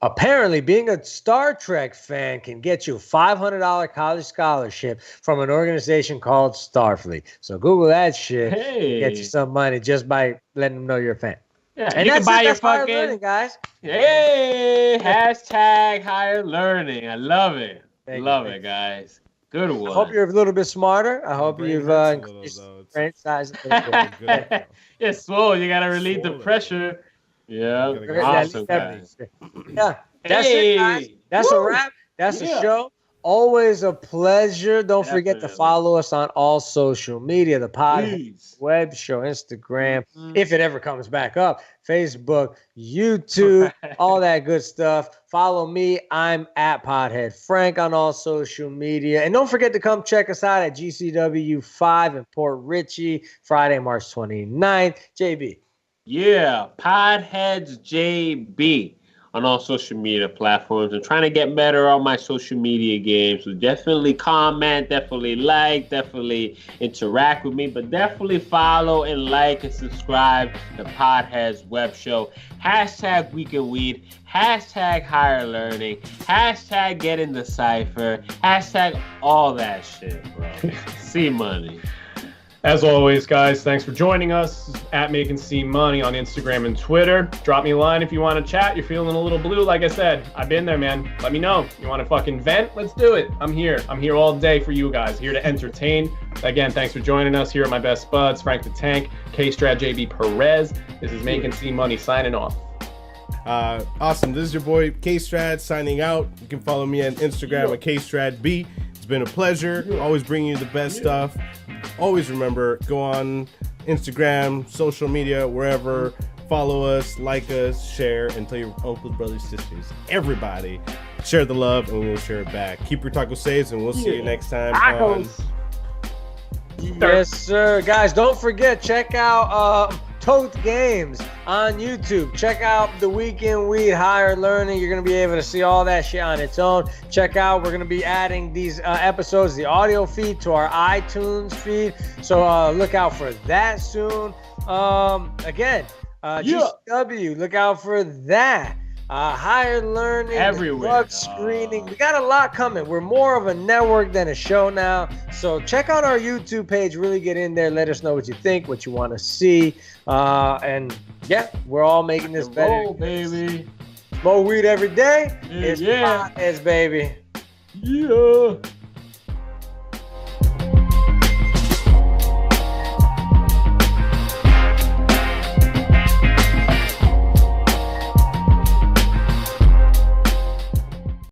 Apparently, being a Star Trek fan can get you a $500 college scholarship from an organization called Starfleet. So Google that shit. Hey. Get you some money just by letting them know you're a fan. Yeah, and you that's can buy your higher fucking learning, guys. Hey, hashtag higher learning. I love it. Love it, guys. Good one. I hope you're a little bit smarter. I hope you've increased brain size. Yeah, swole. You gotta relieve the pressure. Yeah, awesome, guys. Yeah, that's it, guys. That's a wrap. That's a show. Always a pleasure. Don't forget to follow us on all social media. The Podheads Web Show, Instagram, if it ever comes back up, Facebook, YouTube, all that good stuff. Follow me. I'm at Podhead Frank on all social media. And don't forget to come check us out at GCW 5 in Port Richey, Friday, March 29th. JB. Yeah, Podheads JB. On all social media platforms. I'm trying to get better on my social media games. So definitely comment, definitely like, definitely interact with me, but definitely follow and like and subscribe to Podheads Web Show. Hashtag Weekend Weed. Hashtag Higher Learning. Hashtag Getting the Cipher. Hashtag all that shit, bro. C Money. As always, guys, thanks for joining us at Making C Money on Instagram and Twitter. Drop me a line if you want to chat. You're feeling a little blue. Like I said, I've been there, man. Let me know. You want to fucking vent? Let's do it. I'm here. I'm here all day for you guys. Here to entertain. Again, thanks for joining us. Here are my best buds, Frank the Tank, K-Strat, JB Perez. This is Making C Money signing off. Awesome. This is your boy K-Strat signing out. You can follow me on Instagram at KStratB. It's been a pleasure. Always bringing you the best stuff. Always remember, go on Instagram, social media, wherever. Follow us, like us, share, and tell your uncles, brothers, sisters, everybody. Share the love, and we'll share it back. Keep your tacos safe, and we'll see you next time. Yes, sir. Guys, don't forget, check out Tote Games on YouTube. Check out the Weekend Weed Higher Learning. You're going to be able to see all that shit on its own. Check out, we're going to be adding these episodes, the audio feed, to our iTunes feed. So look out for that soon. Again, GCW, look out for that. Higher learning, everywhere, drug screening. We got a lot coming. We're more of a network than a show now. So check out our YouTube page. Really get in there. Let us know what you think, what you want to see. And yeah, we're all making this better. Baby. Smoke weed every day. Yeah, It's Podheads, baby. Yeah.